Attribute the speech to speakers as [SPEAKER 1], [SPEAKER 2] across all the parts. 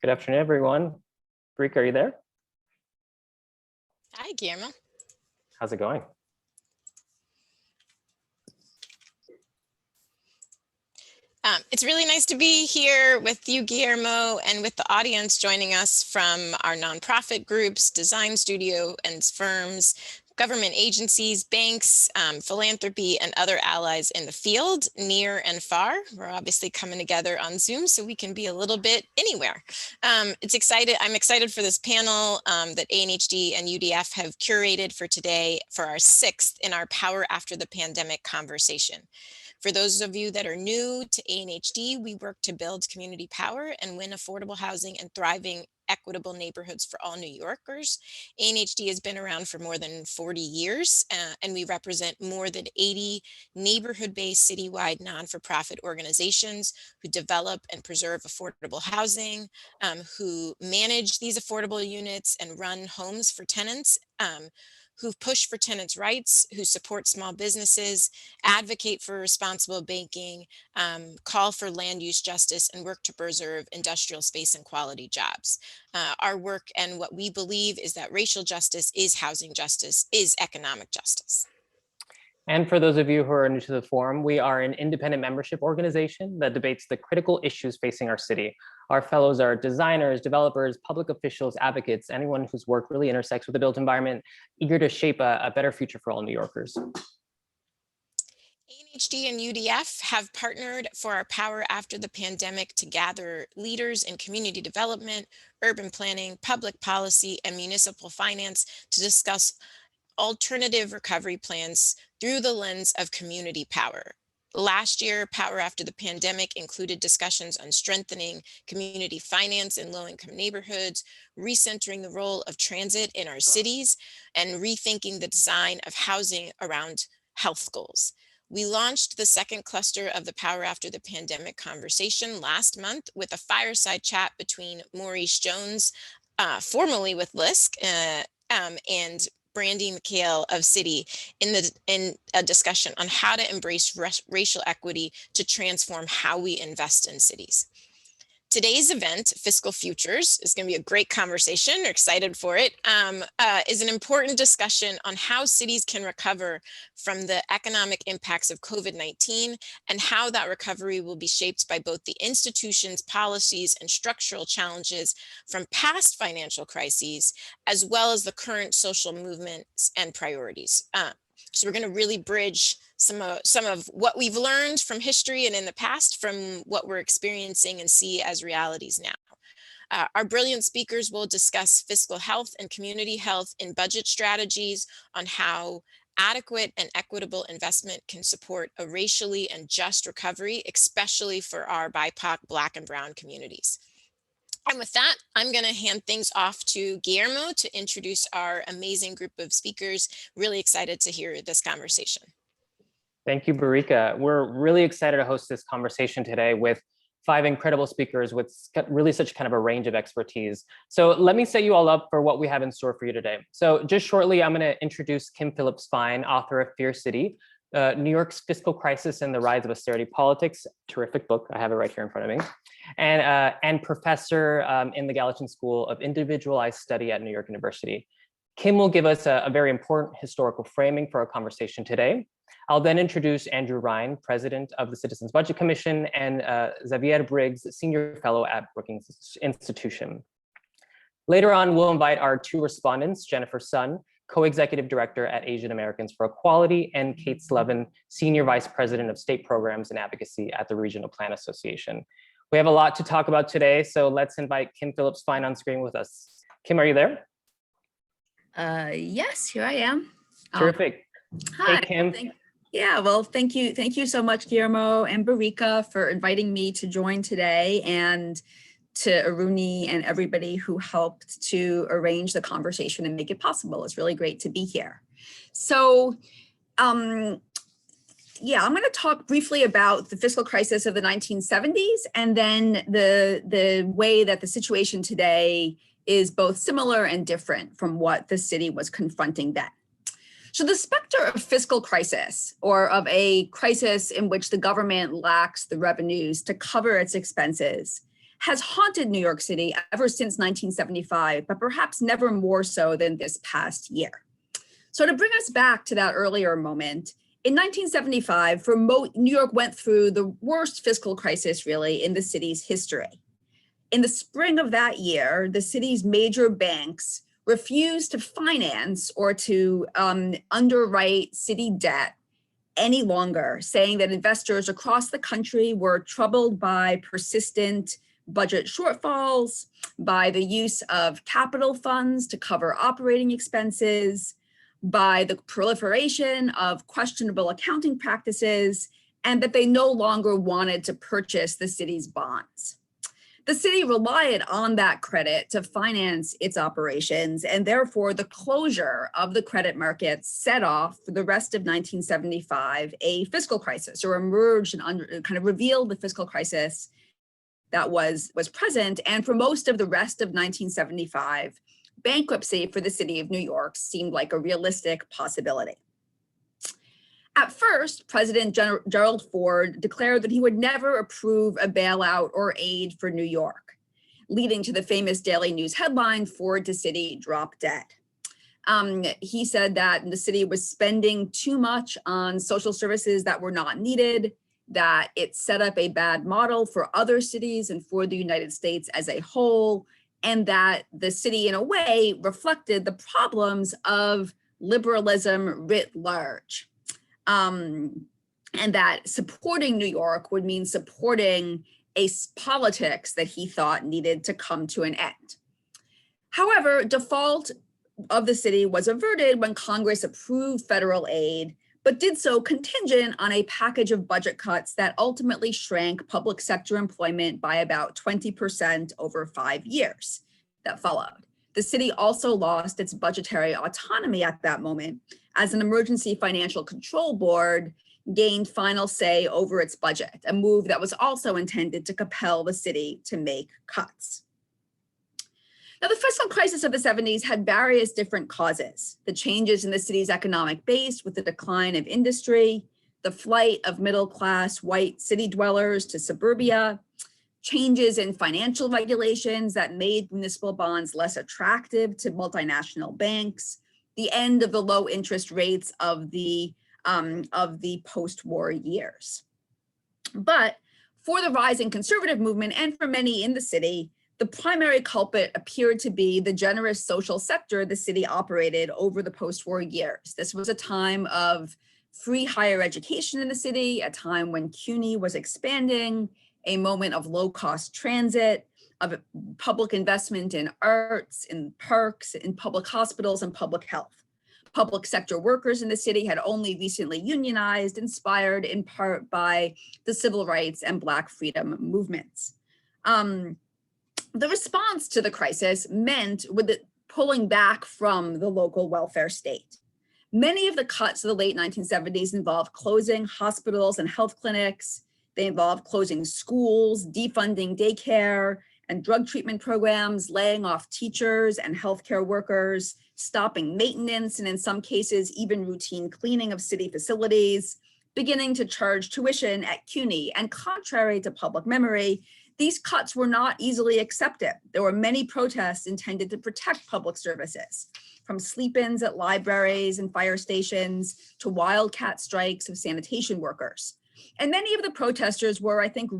[SPEAKER 1] Good afternoon, everyone. Briggs, are you there?
[SPEAKER 2] Hi, Guillermo.
[SPEAKER 1] How's it going?
[SPEAKER 2] It's really nice to be here with you, Guillermo, and with the audience joining us from our nonprofit groups, design studio and firms, government agencies, banks, philanthropy, and other allies in the field, near and far. We're obviously coming together on Zoom so we can be a little bit anywhere. I'm excited for this panel that ANHD and UDF have curated for today for our 6th in our Power After the Pandemic conversation. For those of you that are new to ANHD, we work to build community power and win affordable housing and thriving equitable neighborhoods for all New Yorkers. ANHD has been around for more than 40 years, and we represent more than 80 neighborhood-based citywide non-for-profit organizations who develop and preserve affordable housing, who manage these affordable units and run homes for tenants, who push for tenants' rights, who support small businesses, advocate for responsible banking, call for land use justice, and work to preserve industrial space and quality jobs. Our work and what we believe is that racial justice is housing justice, is economic justice.
[SPEAKER 1] And for those of you who are new to the forum, we are an independent membership organization that debates the critical issues facing our city. Our fellows are designers, developers, public officials, advocates, anyone whose work really intersects with the built environment, eager to shape a better future for all New Yorkers.
[SPEAKER 2] ANHD and UDF have partnered for our Power After the Pandemic to gather leaders in community development, urban planning, public policy, and municipal finance to discuss alternative recovery plans through the lens of community power. Last year, Power After the Pandemic included discussions on strengthening community finance in low-income neighborhoods, recentering the role of transit in our cities, and rethinking the design of housing around health goals. We launched the second cluster of the Power After the Pandemic conversation last month with a fireside chat between Maurice Jones, formerly with LISC, and Brandy McHale of Citi in a discussion on how to embrace racial equity to transform how we invest in cities. Today's event, Fiscal Futures, is going to be a great conversation. We're excited for it. Is an important discussion on how cities can recover from the economic impacts of COVID-19 and how that recovery will be shaped by both the institutions, policies, and structural challenges from past financial crises, as well as the current social movements and priorities. So we're going to really bridge some of what we've learned from history and in the past from what we're experiencing and see as realities now. Our brilliant speakers will discuss fiscal health and community health in budget strategies on how adequate and equitable investment can support a racially and just recovery, especially for our BIPOC, Black and Brown communities. And with that, I'm going to hand things off to Guillermo to introduce our amazing group of speakers. Really excited to hear this conversation.
[SPEAKER 1] Thank you, Briggs. We're really excited to host this conversation today with 5 incredible speakers with really such kind of a range of expertise. So let me set you all up for what we have in store for you today. So just shortly, I'm going to introduce Kim Phillips-Fein, author of Fear City, New York's Fiscal Crisis and the Rise of Austerity Politics. Terrific book. I have it right here in front of me. And professor in the Gallatin School of Individualized Study at New York University. Kim will give us a very important historical framing for our conversation today. I'll then introduce Andrew Rein, president of the Citizens Budget Commission, and Xavier Briggs, senior fellow at Brookings Institution. Later on, we'll invite our 2 respondents, Jennifer Sun, co-executive director at Asian Americans for Equality, and Kate Slevin, senior vice president of state programs and advocacy at the Regional Plan Association. We have a lot to talk about today, so let's invite Kim Phillips-Fein on screen with us. Kim, are you there?
[SPEAKER 3] Yes, here I am.
[SPEAKER 1] Terrific.
[SPEAKER 3] Hi.
[SPEAKER 1] Hey, Kim.
[SPEAKER 3] Thank you so much, Guillermo and Briggs, for inviting me to join today, and to Aruni and everybody who helped to arrange the conversation and make it possible. It's really great to be here. So, I'm going to talk briefly about the fiscal crisis of the 1970s, and then the way that the situation today is both similar and different from what the city was confronting then. So the specter of fiscal crisis, or of a crisis in which the government lacks the revenues to cover its expenses, has haunted New York City ever since 1975, but perhaps never more so than this past year. So to bring us back to that earlier moment, in 1975, New York went through the worst fiscal crisis really in the city's history. In the spring of that year, the city's major banks refused to finance or to underwrite city debt any longer, saying that investors across the country were troubled by persistent budget shortfalls, by the use of capital funds to cover operating expenses, by the proliferation of questionable accounting practices, and that they no longer wanted to purchase the city's bonds. The city relied on that credit to finance its operations, and therefore the closure of the credit markets set off for the rest of 1975 a fiscal crisis, or emerged and kind of revealed the fiscal crisis that was present. And for most of the rest of 1975, bankruptcy for the city of New York seemed like a realistic possibility. At first, President Gerald Ford declared that he would never approve a bailout or aid for New York, leading to the famous Daily News headline, "Ford to City Drop Dead." He said that the city was spending too much on social services that were not needed, that it set up a bad model for other cities and for the United States as a whole, and that the city, in a way, reflected the problems of liberalism writ large. And that supporting New York would mean supporting a politics that he thought needed to come to an end. However, default of the city was averted when Congress approved federal aid, but did so contingent on a package of budget cuts that ultimately shrank public sector employment by about 20% over 5 years that followed. The city also lost its budgetary autonomy at that moment, as an emergency financial control board gained final say over its budget, a move that was also intended to compel the city to make cuts. Now, the fiscal crisis of the 70s had various different causes: the changes in the city's economic base with the decline of industry, the flight of middle-class white city dwellers to suburbia, changes in financial regulations that made municipal bonds less attractive to multinational banks, the end of the low interest rates of the post-war years. But for the rising conservative movement and for many in the city, the primary culprit appeared to be the generous social sector the city operated over the post-war years. This was a time of free higher education in the city, a time when CUNY was expanding, a moment of low-cost transit, of public investment in arts, in parks, in public hospitals, and public health. Public sector workers in the city had only recently unionized, inspired in part by the civil rights and Black freedom movements. The response to the crisis meant with the pulling back from the local welfare state. Many of the cuts of the late 1970s involved closing hospitals and health clinics. They involved closing schools, defunding daycare and drug treatment programs, laying off teachers and healthcare workers, stopping maintenance, and in some cases, even routine cleaning of city facilities, beginning to charge tuition at CUNY. And contrary to public memory, these cuts were not easily accepted. There were many protests intended to protect public services, from sleep-ins at libraries and fire stations to wildcat strikes of sanitation workers. And many of the protesters were, I think,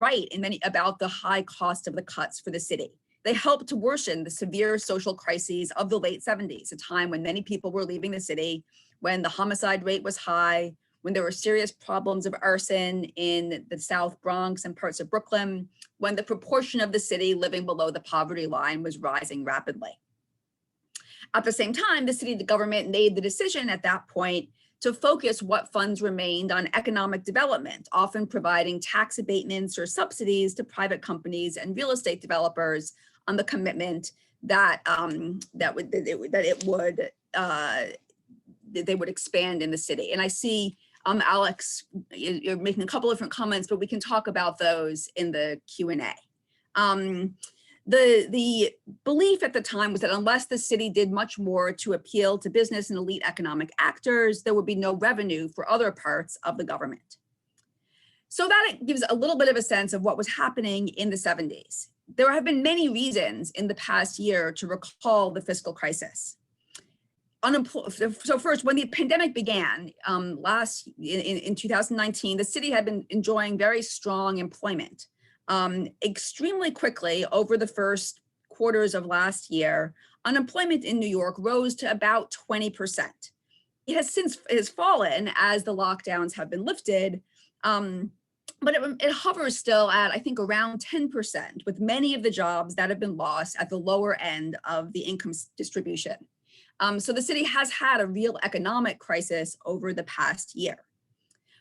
[SPEAKER 3] right about the high cost of the cuts for the city. They helped to worsen the severe social crises of the late 70s, a time when many people were leaving the city, when the homicide rate was high, when there were serious problems of arson in the South Bronx and parts of Brooklyn, when the proportion of the city living below the poverty line was rising rapidly. At the same time, the city government made the decision at that point to focus what funds remained on economic development, often providing tax abatements or subsidies to private companies and real estate developers on the commitment that they would expand in the city. And I see Alex, you're making a couple of different comments, but we can talk about those in the Q&A. The belief at the time was that unless the city did much more to appeal to business and elite economic actors, there would be no revenue for other parts of the government. So that gives a little bit of a sense of what was happening in the 70s. There have been many reasons in the past year to recall the fiscal crisis. So first, when the pandemic began in 2019, the city had been enjoying very strong employment. Extremely quickly over the first quarters of last year, unemployment in New York rose to about 20%. It has since fallen as the lockdowns have been lifted, but it hovers still at, I think, around 10%, with many of the jobs that have been lost at the lower end of the income distribution. So the city has had a real economic crisis over the past year.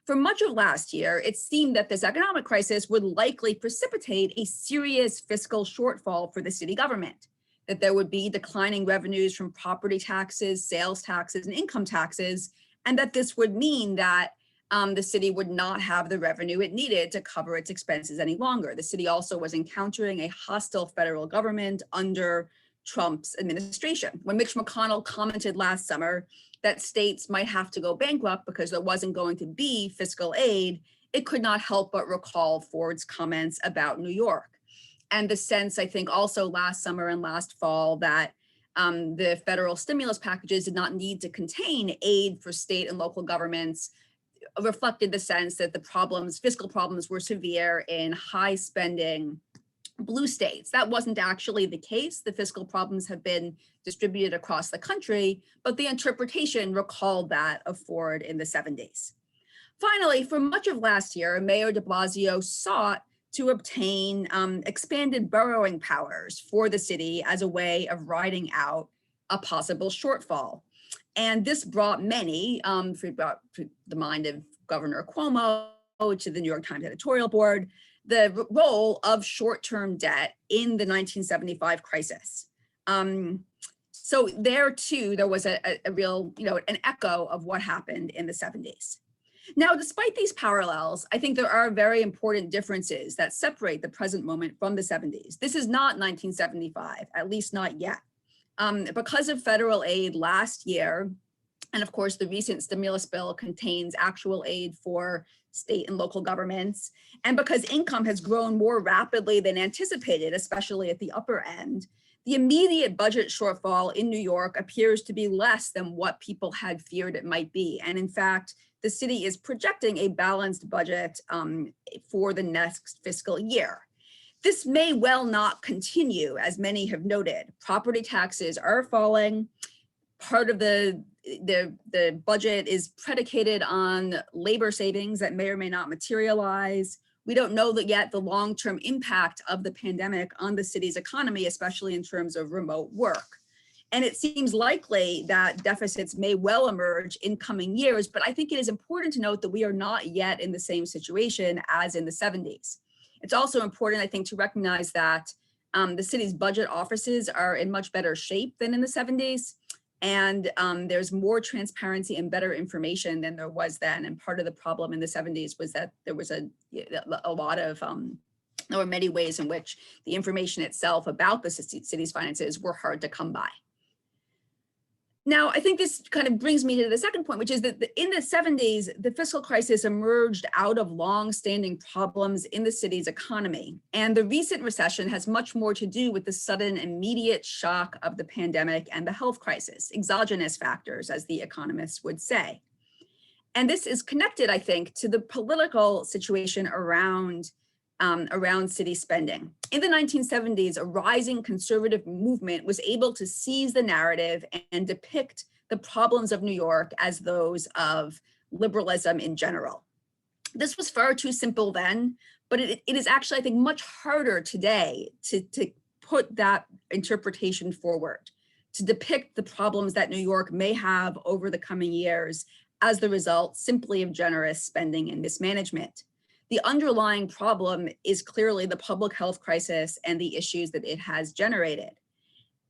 [SPEAKER 3] For much of last year, it seemed that this economic crisis would likely precipitate a serious fiscal shortfall for the city government, that there would be declining revenues from property taxes, sales taxes, and income taxes, and that this would mean that the city would not have the revenue it needed to cover its expenses any longer. The city also was encountering a hostile federal government under Trump's administration. When Mitch McConnell commented last summer that states might have to go bankrupt because there wasn't going to be fiscal aid, it could not help but recall Ford's comments about New York. And the sense, I think, also last summer and last fall that the federal stimulus packages did not need to contain aid for state and local governments reflected the sense that the fiscal problems were severe in high spending blue states. That wasn't actually the case. The fiscal problems have been distributed across the country, but the interpretation recalled that of Ford in the 70s. Finally, for much of last year, Mayor de Blasio sought to obtain expanded borrowing powers for the city as a way of riding out a possible shortfall. And this brought many, to the mind of Governor Cuomo, to the New York Times editorial board, the role of short-term debt in the 1975 crisis. So there too, there was a real, an echo of what happened in the 70s. Now, despite these parallels, I think there are very important differences that separate the present moment from the 70s. This is not 1975, at least not yet. Because of federal aid last year, and of course, the recent stimulus bill contains actual aid for state and local governments, and because income has grown more rapidly than anticipated, especially at the upper end, the immediate budget shortfall in New York appears to be less than what people had feared it might be. And in fact, the city is projecting a balanced budget for the next fiscal year. This may well not continue, as many have noted. Property taxes are falling. Part of the budget is predicated on labor savings that may or may not materialize. We don't know that yet the long-term impact of the pandemic on the city's economy, especially in terms of remote work. And it seems likely that deficits may well emerge in coming years, but I think it is important to note that we are not yet in the same situation as in the 70s. It's also important, I think, to recognize that the city's budget offices are in much better shape than in the 70s. And there's more transparency and better information than there was then. And part of the problem in the 70s was that there was there were many ways in which the information itself about the city's finances were hard to come by. Now, I think this kind of brings me to the second point, which is that in the 70s, the fiscal crisis emerged out of long-standing problems in the city's economy. And the recent recession has much more to do with the sudden immediate shock of the pandemic and the health crisis, exogenous factors, as the economists would say. And this is connected, I think, to the political situation around city spending. In the 1970s, a rising conservative movement was able to seize the narrative and depict the problems of New York as those of liberalism in general. This was far too simple then, but it is actually, I think, much harder today to put that interpretation forward, to depict the problems that New York may have over the coming years as the result simply of generous spending and mismanagement. The underlying problem is clearly the public health crisis and the issues that it has generated.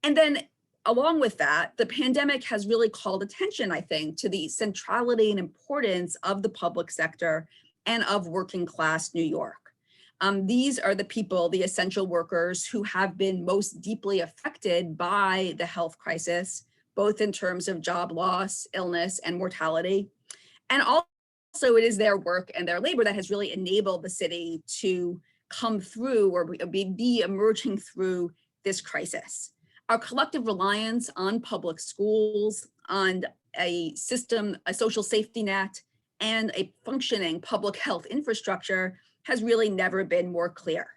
[SPEAKER 3] And then along with that, the pandemic has really called attention, I think, to the centrality and importance of the public sector and of working class New York. These are the people, the essential workers, who have been most deeply affected by the health crisis, both in terms of job loss, illness, and mortality, and it is their work and their labor that has really enabled the city to come through or be emerging through this crisis. Our collective reliance on public schools, on a system, a social safety net, and a functioning public health infrastructure has really never been more clear.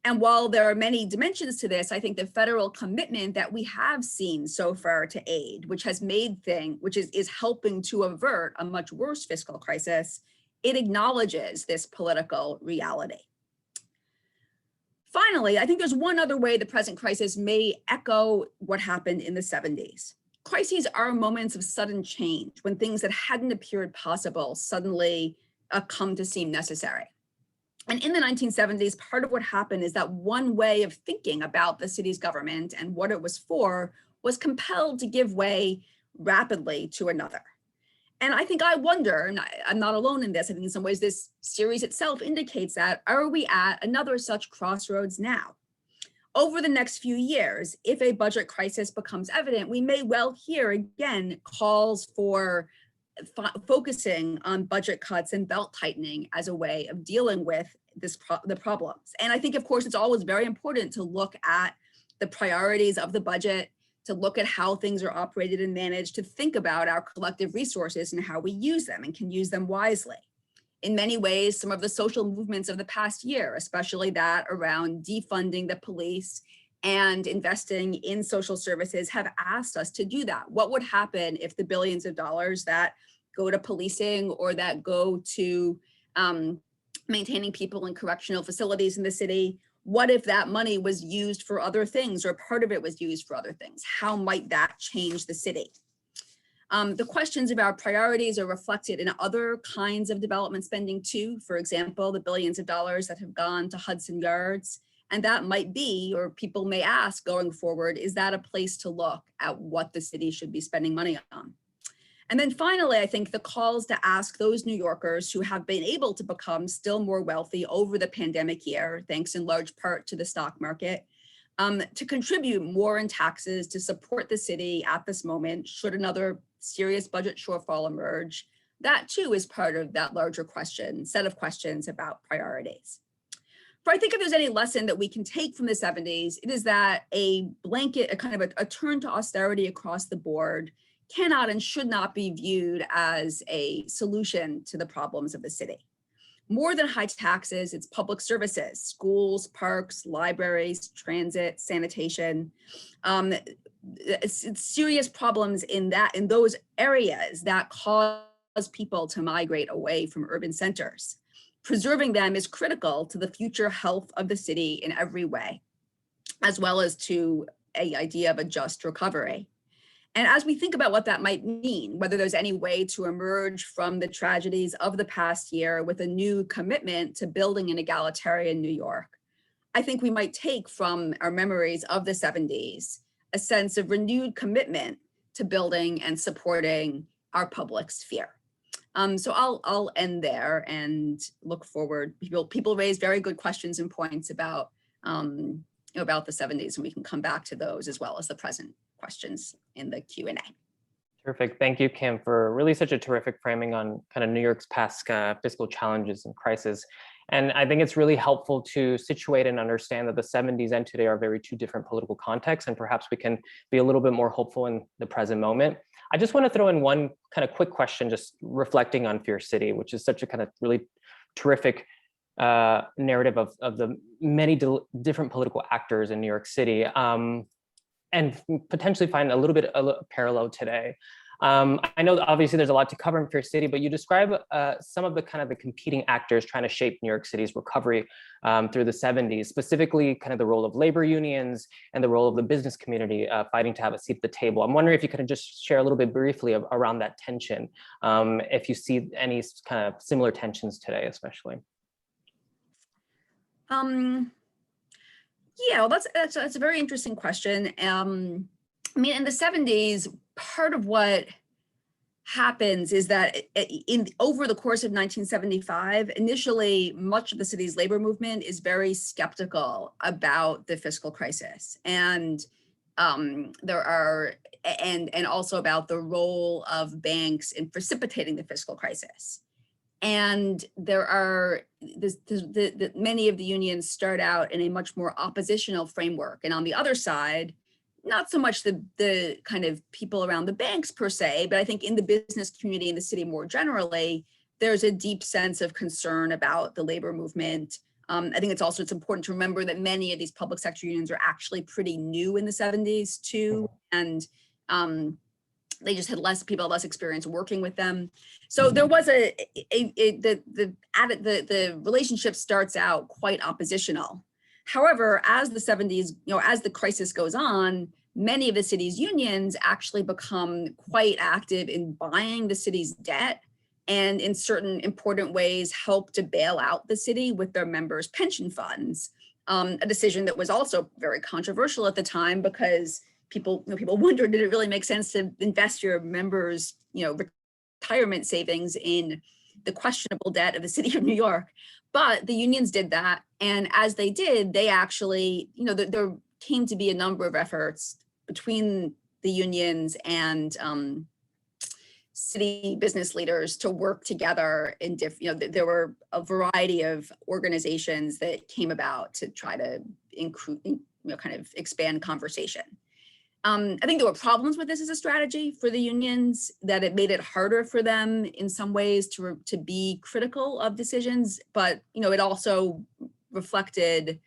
[SPEAKER 3] And while there are many dimensions to this, I think the federal commitment that we have seen so far to aid, which has made which is helping to avert a much worse fiscal crisis, it acknowledges this political reality. Finally, I think there's one other way the present crisis may echo what happened in the 70s. Crises are moments of sudden change when things that hadn't appeared possible suddenly come to seem necessary. And in the 1970s, part of what happened is that one way of thinking about the city's government and what it was for was compelled to give way rapidly to another. And I think I wonder, and I'm not alone in this, I think in some ways this series itself indicates that, are we at another such crossroads now? Over the next few years, if a budget crisis becomes evident, we may well hear again calls for focusing on budget cuts and belt tightening as a way of dealing with the problems. And I think, of course, it's always very important to look at the priorities of the budget, to look at how things are operated and managed, to think about our collective resources and how we use them and can use them wisely. In many ways, some of the social movements of the past year, especially that around defunding the police and investing in social services, have asked us to do that. What would happen if the billions of dollars that go to policing or that go to maintaining people in correctional facilities in the city, what if that money was used for other things or part of it was used for other things? How might that change the city? The questions about priorities are reflected in other kinds of development spending too. For example, the billions of dollars that have gone to Hudson Yards. And that might be, or people may ask going forward, is that a place to look at what the city should be spending money on? And then finally, I think the calls to ask those New Yorkers who have been able to become still more wealthy over the pandemic year, thanks in large part to the stock market, to contribute more in taxes to support the city at this moment, should another serious budget shortfall emerge. That too is part of that larger set of questions about priorities. But I think if there's any lesson that we can take from the 70s, it is that a kind of a turn to austerity across the board cannot and should not be viewed as a solution to the problems of the city. More than high taxes, it's public services, schools, parks, libraries, transit, sanitation. It's serious problems in those areas that cause people to migrate away from urban centers. Preserving them is critical to the future health of the city in every way, as well as to an idea of a just recovery. And as we think about what that might mean, whether there's any way to emerge from the tragedies of the past year with a new commitment to building an egalitarian New York, I think we might take from our memories of the 70s a sense of renewed commitment to building and supporting our public sphere. So I'll end there and look forward. People raise very good questions and points about the 70s, and we can come back to those as well as the present questions in the Q&A.
[SPEAKER 1] Terrific. Thank you, Kim, for really such a terrific framing on kind of New York's past fiscal challenges and crises. And I think it's really helpful to situate and understand that the 70s and today are very two different political contexts, and perhaps we can be a little bit more hopeful in the present moment. I just want to throw in one kind of quick question, just reflecting on Fear City, which is such a kind of really terrific narrative of the many different political actors in New York City, and potentially find a little bit parallel today. I know that obviously there's a lot to cover in Fear City, but you describe some of the kind of the competing actors trying to shape New York City's recovery through the 70s, specifically kind of the role of labor unions and the role of the business community fighting to have a seat at the table. I'm wondering if you could just share a little bit briefly around that tension, if you see any kind of similar tensions today, especially.
[SPEAKER 3] Yeah, well, that's a very interesting question. I mean, in the 70s, part of what happens is that over the course of 1975, initially, much of the city's labor movement is very skeptical about the fiscal crisis, and also about the role of banks in precipitating the fiscal crisis. And there are many of the unions start out in a much more oppositional framework. And on the other side, not so much the kind of people around the banks per se, but I think in the business community in the city more generally, there's a deep sense of concern about the labor movement. I think it's important to remember that many of these public sector unions are actually pretty new in the 70s too. And they just had less experience working with them. So there was the relationship starts out quite oppositional. However, as the 70s, as the crisis goes on, many of the city's unions actually become quite active in buying the city's debt and in certain important ways help to bail out the city with their members' pension funds. A decision that was also very controversial at the time because people wondered, did it really make sense to invest your members' retirement savings in the questionable debt of the city of New York? But the unions did that. And as they did, they actually, there came to be a number of efforts between the unions and city business leaders to work together in there were a variety of organizations that came about to try to kind of expand conversation. I think there were problems with this as a strategy for the unions, that it made it harder for them in some ways to be critical of decisions, but it also reflected,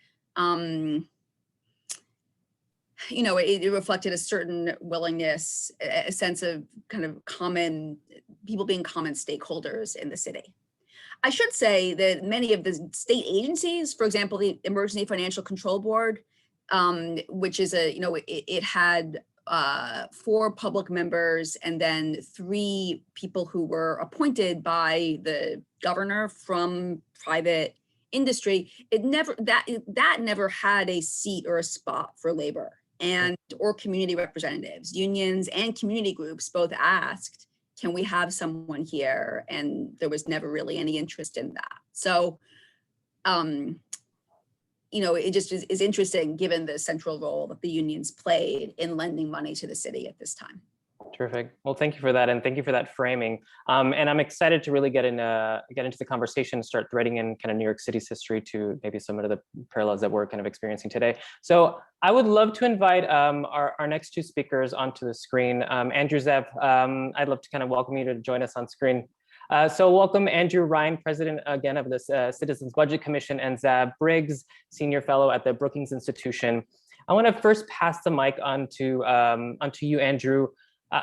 [SPEAKER 3] it reflected a certain willingness, a sense of kind of people being common stakeholders in the city. I should say that many of the state agencies, for example, the Emergency Financial Control Board, which is it had 4 public members and then 3 people who were appointed by the governor from private industry. That never had a seat or a spot for labor or community representatives. Unions and community groups both asked, can we have someone here? And there was never really any interest in that. So it just is interesting given the central role that the unions played in lending money to the city at this time.
[SPEAKER 1] Terrific. Well, thank you for that. And thank you for that framing. And I'm excited to really get into the conversation and start threading in kind of New York City's history to maybe some of the parallels that we're kind of experiencing today. So I would love to invite our next 2 speakers onto the screen. Andrew, Zev, I'd love to kind of welcome you to join us on screen. So welcome Andrew Rein, President again of the Citizens Budget Commission, and Zab Briggs, Senior Fellow at the Brookings Institution. I want to first pass the mic onto you, Andrew.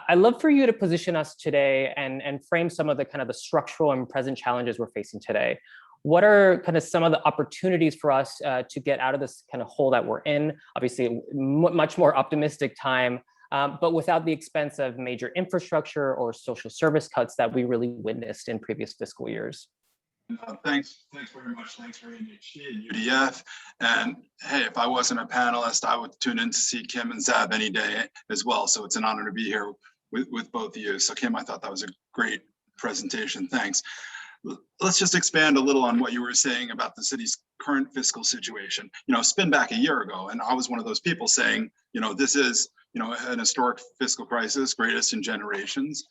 [SPEAKER 1] I'd love for you to position us today and frame some of the kind of the structural and present challenges we're facing today. What are kind of some of the opportunities for us to get out of this kind of hole that we're in? Obviously, much more optimistic time, but without the expense of major infrastructure or social service cuts that we really witnessed in previous fiscal years.
[SPEAKER 4] Thanks very much. Thanks for NHG and UDF. And hey, if I wasn't a panelist, I would tune in to see Kim and Zab any day as well. So it's an honor to be here with both of you. So Kim, I thought that was a great presentation. Thanks. Let's just expand a little on what you were saying about the city's current fiscal situation. Spin back a year ago, and I was one of those people saying, this is, an historic fiscal crisis, greatest in generations.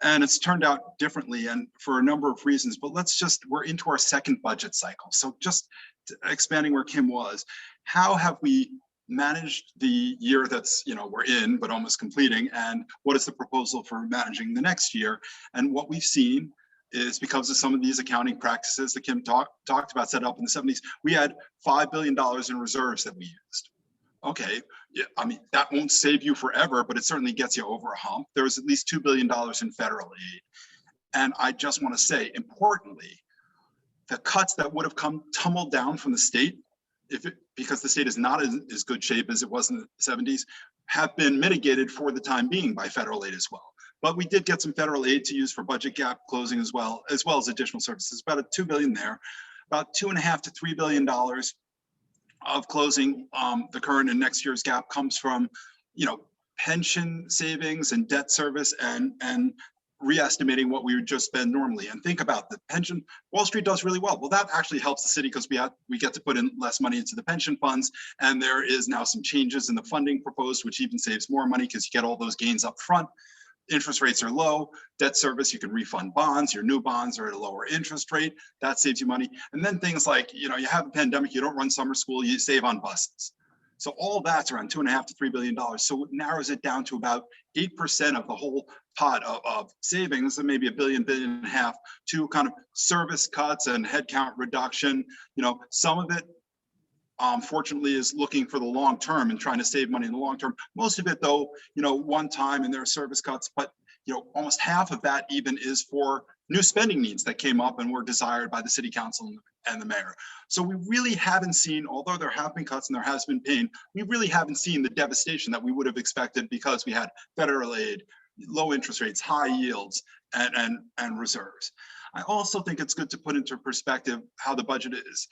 [SPEAKER 4] And it's turned out differently and for a number of reasons, but we're into our second budget cycle. So just expanding where Kim was, how have we managed the year that's, we're in, but almost completing, and what is the proposal for managing the next year? And what we've seen is because of some of these accounting practices that Kim talked about set up in the 70s, we had $5 billion in reserves that we used. Okay, yeah, I mean, that won't save you forever, but it certainly gets you over a hump. There was at least $2 billion in federal aid. And I just want to say, importantly, the cuts that would have tumbled down from the state, because the state is not in as good shape as it was in the 70s, have been mitigated for the time being by federal aid as well. But we did get some federal aid to use for budget gap closing as well as additional services, about $2 billion there, about $2.5 to $3 billion of closing the current and next year's gap comes from, pension savings and debt service and re-estimating what we would just spend normally. And think about the pension. Wall Street does really well. Well, that actually helps the city because we get to put in less money into the pension funds. And there is now some changes in the funding proposed, which even saves more money because you get all those gains up front. interest rates are low, debt service, you can refund bonds, your new bonds are at a lower interest rate, that saves you money. And then things like, you have a pandemic, you don't run summer school, you save on buses. So all that's around $2.5 to $3 billion. So it narrows it down to about 8% of the whole pot of savings, and maybe $1 billion, $1.5 billion to kind of service cuts and headcount reduction. Some of it, fortunately, is looking for the long term and trying to save money in the long term. Most of it, though, one time, and there are service cuts, but almost half of that even is for new spending needs that came up and were desired by the city council and the mayor. So we really haven't seen, although there have been cuts and there has been pain, we really haven't seen the devastation that we would have expected because we had federal aid, low interest rates, high yields, and reserves. I also think it's good to put into perspective how the budget is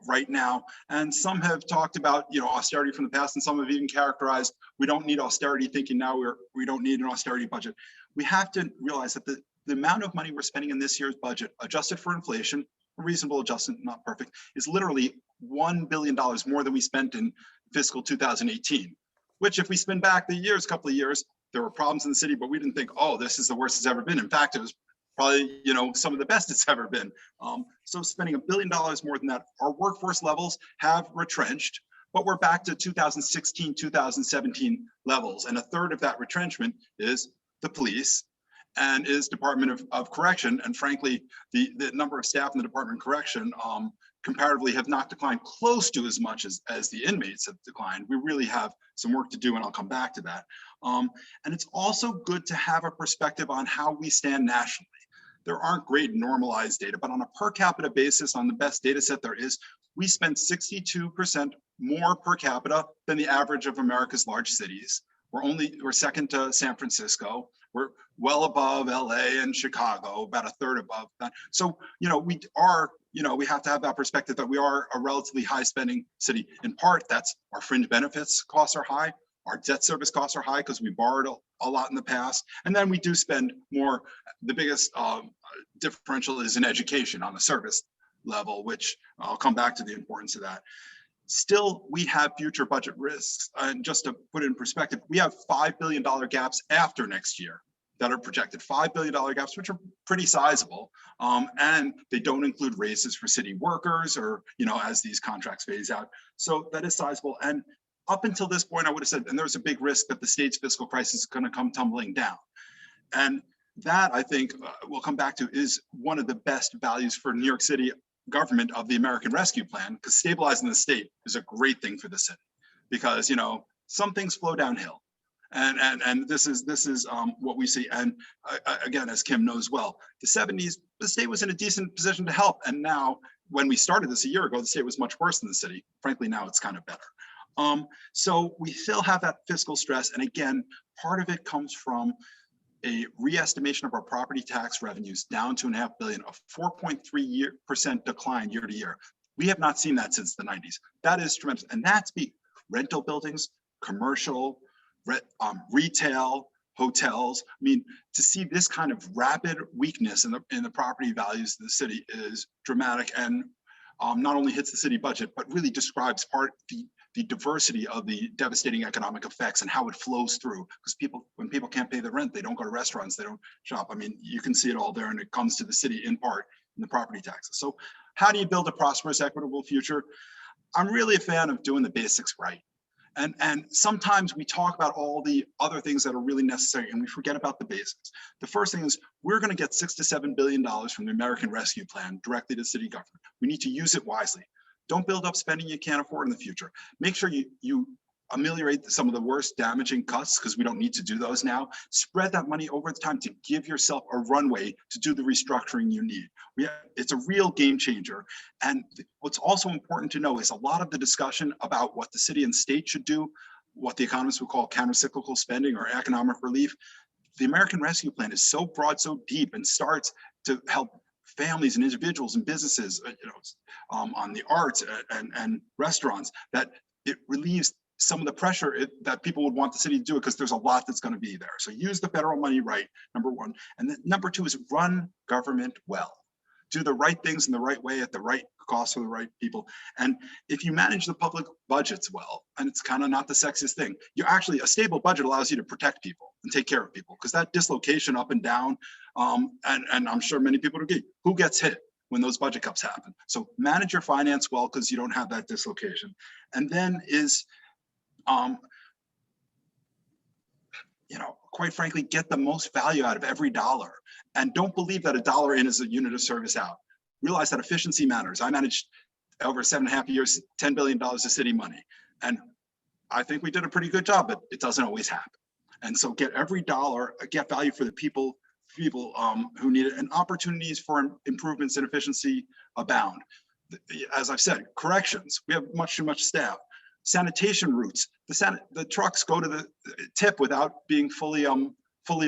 [SPEAKER 4] right now. And some have talked about, austerity from the past, and some have even characterized, we don't need austerity, thinking now we don't need an austerity budget. We have to realize that the amount of money we're spending in this year's budget, adjusted for inflation, a reasonable adjustment, not perfect, is literally $1 billion more than we spent in fiscal 2018, which if we spin back the couple of years, there were problems in the city, but we didn't think, oh, this is the worst it's ever been. In fact, it was probably, some of the best it's ever been. So spending $1 billion more than that. Our workforce levels have retrenched, but we're back to 2016, 2017 levels. And a third of that retrenchment is the police and is Department of Correction. And frankly, the number of staff in the Department of Correction comparatively have not declined close to as much as the inmates have declined. We really have some work to do, and I'll come back to that. And it's also good to have a perspective on how we stand nationally. There aren't great normalized data, but on a per capita basis, on the best data set there is, we spend 62% more per capita than the average of America's large cities. We're second to San Francisco. We're well above LA and Chicago, about a third above that. So, we have to have that perspective that we are a relatively high spending city. In part, that's our fringe benefits costs are high. Our debt service costs are high because we borrowed a lot in the past. And then we do spend more. The biggest differential is in education on the service level, which I'll come back to the importance of that. Still, we have future budget risks. And just to put it in perspective, we have $5 billion gaps after next year that are projected, $5 billion gaps, which are pretty sizable. And they don't include raises for city workers or, as these contracts phase out. So that is sizable. And up until this point, I would have said, and there's a big risk that the state's fiscal crisis is going to come tumbling down. And that, I think, we'll come back to, is one of the best values for New York City government of the American Rescue Plan, because stabilizing the state is a great thing for the city, because some things flow downhill, and this is what we see. And again, as Kim knows well, the 70s, the state was in a decent position to help, and now when we started this a year ago, the state was much worse than the city. Frankly, now it's kind of better. So we still have that fiscal stress, and again, part of it comes from a re-estimation of our property tax revenues down to $2.5 billion, a 4.3% decline year to year. We have not seen that since the 90s. That is tremendous. And that's rental buildings, commercial, retail, hotels. I mean, to see this kind of rapid weakness in the property values of the city is dramatic, and not only hits the city budget, but really describes the diversity of the devastating economic effects and how it flows through. Because when people can't pay the rent, they don't go to restaurants, they don't shop. I mean, you can see it all there, and it comes to the city in part in the property taxes. So how do you build a prosperous, equitable future? I'm really a fan of doing the basics right. And sometimes we talk about all the other things that are really necessary, and we forget about the basics. The first thing is, we're going to get $6 to $7 billion from the American Rescue Plan directly to city government. We need to use it wisely. Don't build up spending you can't afford in the future. Make sure you ameliorate some of the worst damaging cuts, because we don't need to do those now. Spread that money over the time to give yourself a runway to do the restructuring you need. It's a real game changer. And what's also important to know is a lot of the discussion about what the city and state should do, what the economists would call countercyclical spending or economic relief. The American Rescue Plan is so broad, so deep, and starts to help families and individuals and businesses, on the arts and restaurants, that it relieves some of the pressure that people would want the city to do it, because there's a lot that's going to be there. So use the federal money right, number one. And then number two is run government well. do the right things in the right way at the right cost for the right people. And if you manage the public budgets well, and it's kind of not the sexiest thing, a stable budget allows you to protect people and take care of people, because that dislocation up and down, and I'm sure many people would agree, who gets hit when those budget cuts happen? So manage your finance well, because you don't have that dislocation. And then is, quite frankly, get the most value out of every dollar. And don't believe that a dollar in is a unit of service out. Realize that efficiency matters. I managed over 7.5 years, $10 billion of city money. And I think we did a pretty good job, but it doesn't always happen. And so get every dollar, get value for the people who need it, and opportunities for improvements in efficiency abound. As I've said, corrections, we have much too much staff. Sanitation routes, the trucks go to the tip without being fully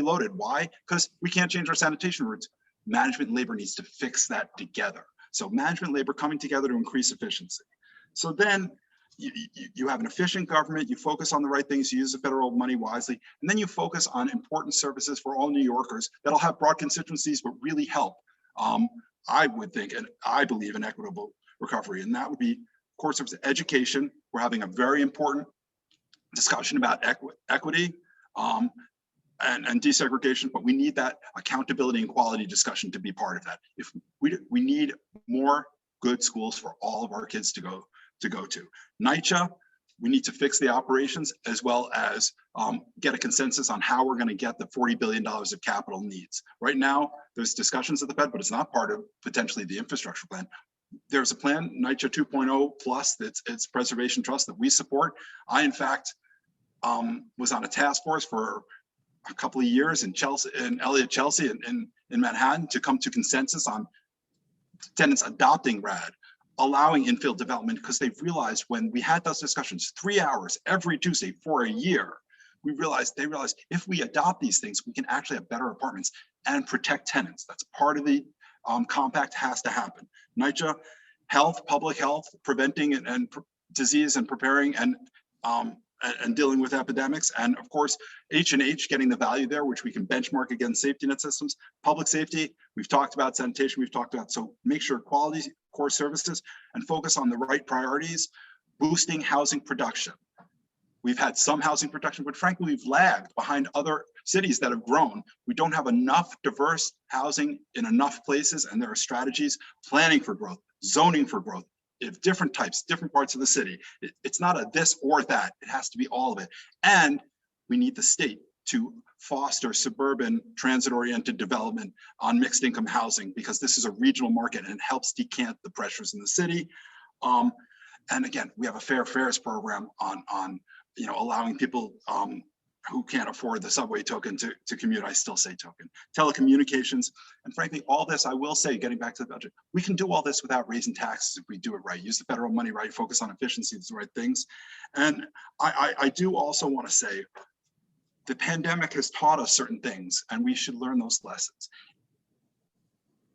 [SPEAKER 4] loaded. Why? Because we can't change our sanitation routes. Management and labor needs to fix that together. So management and labor coming together to increase efficiency. So then you have an efficient government, you focus on the right things, you use the federal money wisely, and then you focus on important services for all New Yorkers that'll have broad constituencies but really help. I would think, and I believe, in equitable recovery, and that would be core services. Education, we're having a very important discussion about equity and desegregation, but we need that accountability and quality discussion to be part of that. If we need more good schools for all of our kids to go to. NYCHA, we need to fix the operations, as well as get a consensus on how we're going to get the $40 billion of capital needs. Right now, there's discussions at the Fed, but it's not part of potentially the infrastructure plan. There's a plan, NYCHA 2.0 plus, it's preservation trust that we support. I, in fact, was on a task force for a couple of years in Elliott, Chelsea, in Manhattan, to come to consensus on tenants adopting RAD, allowing infill development, because they've realized, when we had those discussions 3 hours every Tuesday for a year, they realized if we adopt these things, we can actually have better apartments and protect tenants. That's part of the compact, has to happen. NYCHA, health, public health, preventing and disease, and preparing and dealing with epidemics. And of course, H&H, getting the value there, which we can benchmark against safety net systems. Public safety, we've talked about. Sanitation, we've talked about. So make sure quality core services and focus on the right priorities. Boosting housing production. We've had some housing production, but frankly, we've lagged behind other cities that have grown. We don't have enough diverse housing in enough places, and there are strategies, planning for growth, zoning for growth, if different types, different parts of the city. It's not a this or that, it has to be all of it. And we need the state to foster suburban transit-oriented development on mixed income housing, because this is a regional market and it helps decant the pressures in the city. And again, we have a fair fares program on allowing people who can't afford the subway token to commute. I still say token. Telecommunications, and frankly, all this, I will say, getting back to the budget, we can do all this without raising taxes if we do it right. Use the federal money right, focus on efficiency, the right things. And I do also want to say, the pandemic has taught us certain things, and we should learn those lessons.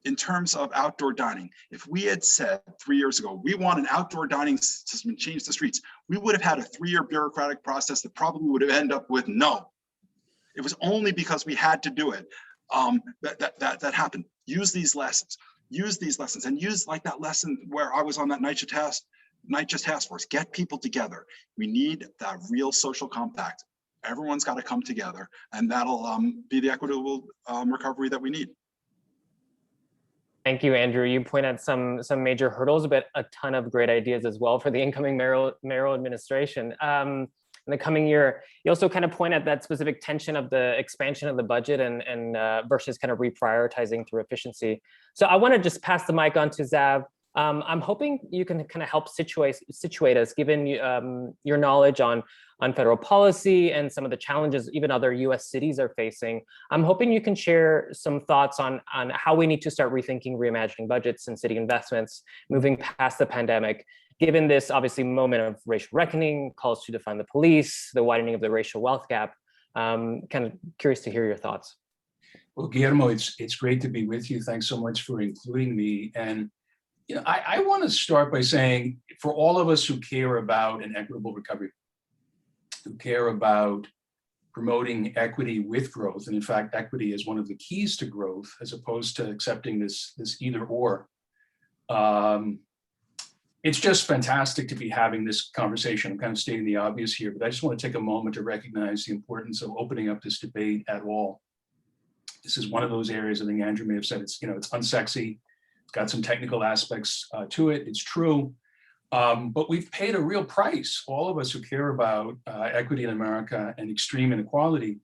[SPEAKER 4] In terms of outdoor dining, if we had said 3 years ago, we want an outdoor dining system and change the streets, we would have had a 3-year bureaucratic process that probably would have ended up with no. It was only because we had to do it that happened. Use these lessons, and use like that lesson where I was on that NYCHA task force. Get people together. We need that real social compact. Everyone's got to come together, and that'll be the equitable recovery that we need.
[SPEAKER 1] Thank you, Andrew. You point out some major hurdles, but a ton of great ideas as well for the incoming mayoral administration. In the coming year, you also kind of point at that specific tension of the expansion of the budget and versus kind of reprioritizing through efficiency. So I want to just pass the mic on to Xav. I'm hoping you can kind of help situate us, given your knowledge on federal policy and some of the challenges even other US cities are facing. I'm hoping you can share some thoughts on how we need to start rethinking reimagining budgets and city investments, moving past the pandemic, given this obviously moment of racial reckoning, calls to defund the police, the widening of the racial wealth gap. Kind of curious to hear your thoughts.
[SPEAKER 5] Well, Guillermo, it's great to be with you. Thanks so much for including me. And I want to start by saying, for all of us who care about an equitable recovery, who care about promoting equity with growth. And in fact, equity is one of the keys to growth, as opposed to accepting this either or. It's just fantastic to be having this conversation. I'm kind of stating the obvious here, but I just want to take a moment to recognize the importance of opening up this debate at all. This is one of those areas, I think Andrew may have said, it's unsexy. It's got some technical aspects to it. It's true. But we've paid a real price, all of us who care about equity in America and extreme inequality,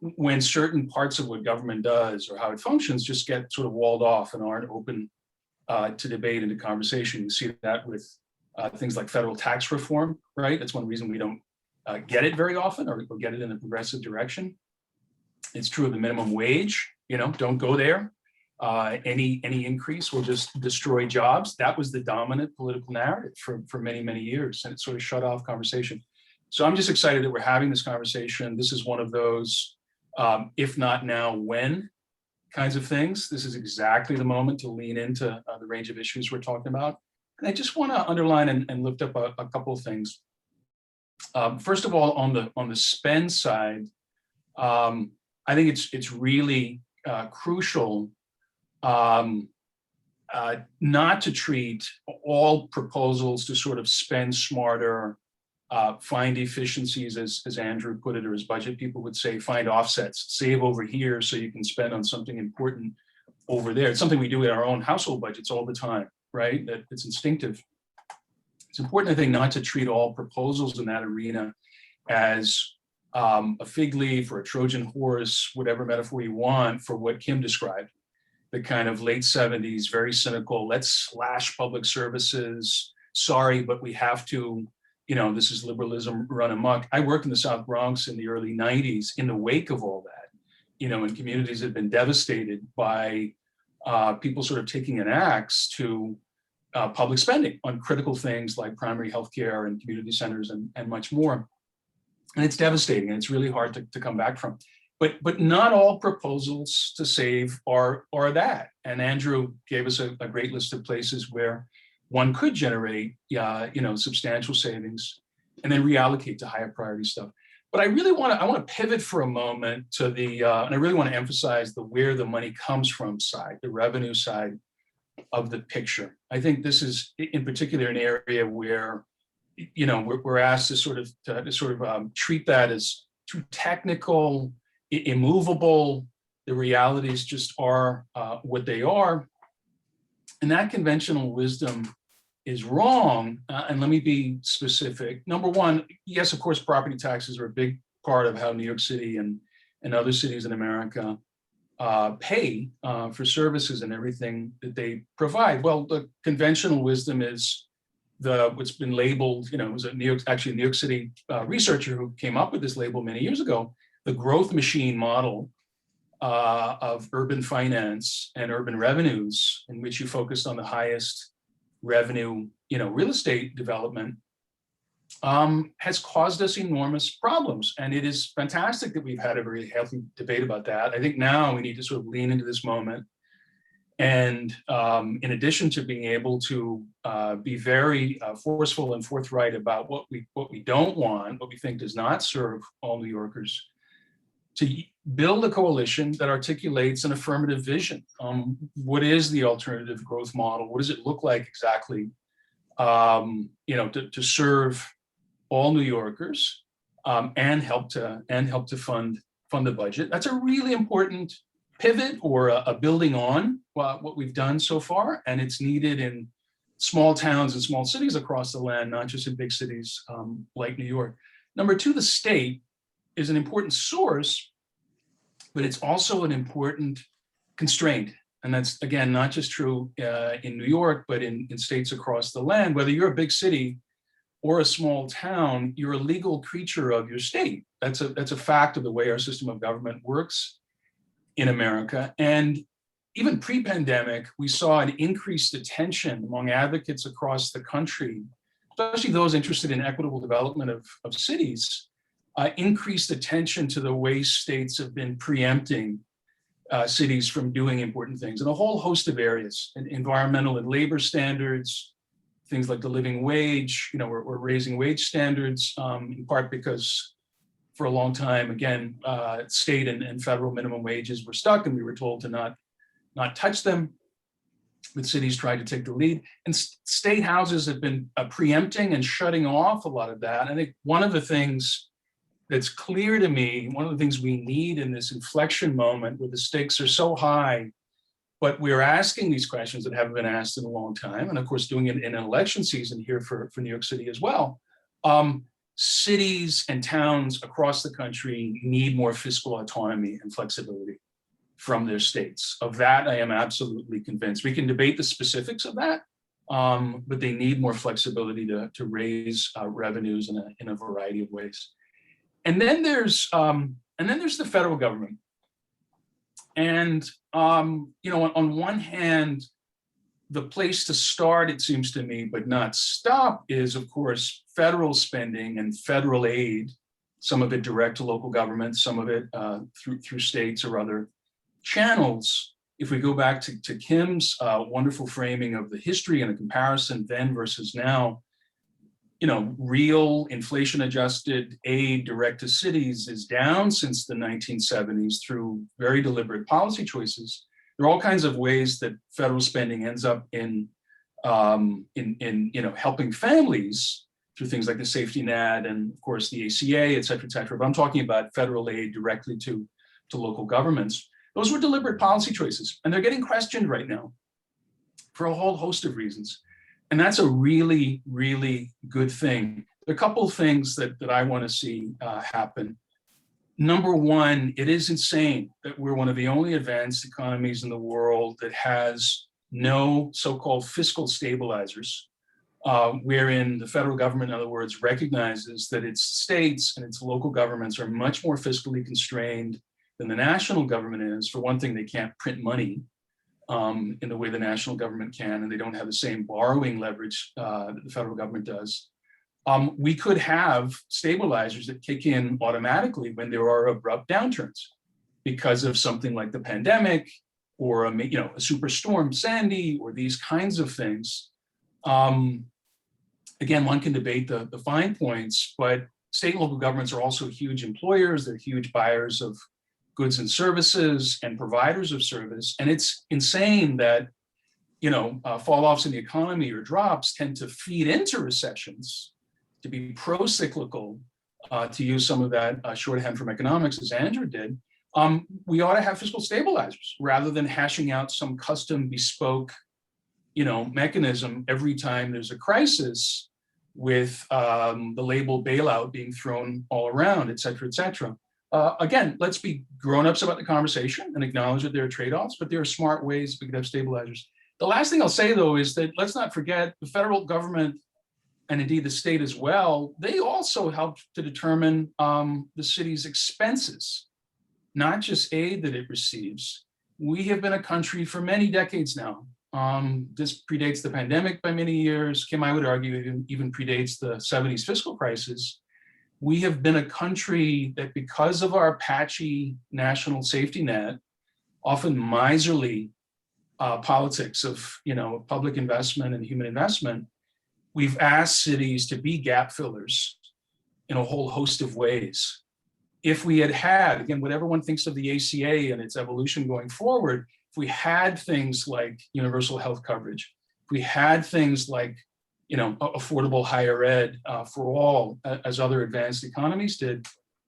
[SPEAKER 5] when certain parts of what government does or how it functions just get sort of walled off and aren't open to debate and to conversation. You see that with things like federal tax reform, right? That's one reason we don't get it very often or get it in a progressive direction. It's true of the minimum wage, don't go there. Any increase will just destroy jobs. That was the dominant political narrative for many, many years, and it sort of shut off conversation. So I'm just excited that we're having this conversation. This is one of those, if not now, when kinds of things. This is exactly the moment to lean into the range of issues we're talking about. And I just want to underline and lift up a couple of things. First of all, on the spend side, I think it's really crucial not to treat all proposals to sort of spend smarter, find efficiencies, as Andrew put it, or as budget people would say, find offsets, save over here so you can spend on something important over there. It's something we do in our own household budgets all the time, right? That it's instinctive. It's important, I think, not to treat all proposals in that arena as a fig leaf or a Trojan horse, whatever metaphor you want, for what Kim described, the kind of late 70s, very cynical, let's slash public services, sorry, but we have to, this is liberalism run amok. I worked in the South Bronx in the early 90s in the wake of all that, and communities had been devastated by people sort of taking an axe to public spending on critical things like primary healthcare and community centers and much more. And it's devastating, and it's really hard to come back from. But not all proposals to save are that. And Andrew gave us a great list of places where one could generate substantial savings and then reallocate to higher priority stuff. But I really want to pivot for a moment to and I really want to emphasize the where the money comes from side, the revenue side of the picture. I think this is in particular an area where we're asked to sort of treat that as too technical, immovable. The realities just are what they are. And that conventional wisdom is wrong. And let me be specific. Number one, yes, of course, property taxes are a big part of how New York City and other cities in America pay for services and everything that they provide. Well, the conventional wisdom is what's been labeled, it was a New York City researcher who came up with this label many years ago, the growth machine model of urban finance and urban revenues, in which you focused on the highest revenue, real estate development, has caused us enormous problems. And it is fantastic that we've had a very healthy debate about that. I think now we need to sort of lean into this moment. And in addition to being able to be very forceful and forthright about what we don't want, what we think does not serve all New Yorkers, to build a coalition that articulates an affirmative vision. What is the alternative growth model? What does it look like exactly? To serve all New Yorkers and help to fund the budget. That's a really important pivot or a building on what we've done so far, and it's needed in small towns and small cities across the land, not just in big cities like New York. Number two, the state is an important source, but it's also an important constraint. And that's, again, not just true in New York, but in states across the land. Whether you're a big city or a small town, you're a legal creature of your state. That's a fact of the way our system of government works in America. And even pre-pandemic, we saw an increased attention among advocates across the country, especially those interested in equitable development of cities, increased attention to the way states have been preempting cities from doing important things in a whole host of areas, environmental and labor standards, things like the living wage. We're raising wage standards in part because for a long time. Again, state and federal minimum wages were stuck, and we were told to not touch them. But cities tried to take the lead, and state houses have been preempting and shutting off a lot of that. I think one of the things that's clear to me, one of the things we need in this inflection moment where the stakes are so high, but we're asking these questions that haven't been asked in a long time, and of course doing it in an election season here for New York City as well. Cities and towns across the country need more fiscal autonomy and flexibility from their states. Of that, I am absolutely convinced. We can debate the specifics of that, but they need more flexibility to raise revenues in a variety of ways. And then there's the federal government. And on one hand, the place to start, it seems to me, but not stop, is of course federal spending and federal aid. Some of it direct to local governments, some of it through states or other channels. If we go back to Kim's wonderful framing of the history and a comparison then versus now, real inflation-adjusted aid direct to cities is down since the 1970s through very deliberate policy choices. There are all kinds of ways that federal spending ends up in helping families through things like the safety net and of course the ACA, et cetera, but I'm talking about federal aid directly to local governments. Those were deliberate policy choices, and they're getting questioned right now for a whole host of reasons. And that's a really, really good thing. There are a couple of things that I want to see happen. Number one, it is insane that we're one of the only advanced economies in the world that has no so-called fiscal stabilizers, wherein the federal government, in other words, recognizes that its states and its local governments are much more fiscally constrained than the national government is. For one thing, they can't print money in the way the national government can, and they don't have the same borrowing leverage that the federal government does. We could have stabilizers that kick in automatically when there are abrupt downturns because of something like the pandemic or a superstorm Sandy or these kinds of things. Again, one can debate the fine points, but state and local governments are also huge employers. They're huge buyers of goods and services and providers of service. And it's insane that, fall-offs in the economy or drops tend to feed into recessions, to be pro-cyclical, to use some of that shorthand from economics as Andrew did. We ought to have fiscal stabilizers rather than hashing out some custom bespoke, mechanism every time there's a crisis with the label bailout being thrown all around, et cetera, et cetera. Again, let's be grown-ups about the conversation and acknowledge that there are trade-offs, but there are smart ways we could have stabilizers. The last thing I'll say, though, is that let's not forget the federal government and indeed the state as well, they also help to determine the city's expenses, not just aid that it receives. We have been a country for many decades now. This predates the pandemic by many years. Kim, I would argue, even predates the 70s fiscal crisis. We have been a country that, because of our patchy national safety net, often miserly politics of public investment and human investment, we've asked cities to be gap fillers in a whole host of ways. If we had, again, what everyone thinks of the ACA and its evolution going forward, if we had things like universal health coverage, if we had things like affordable higher ed for all, as other advanced economies did,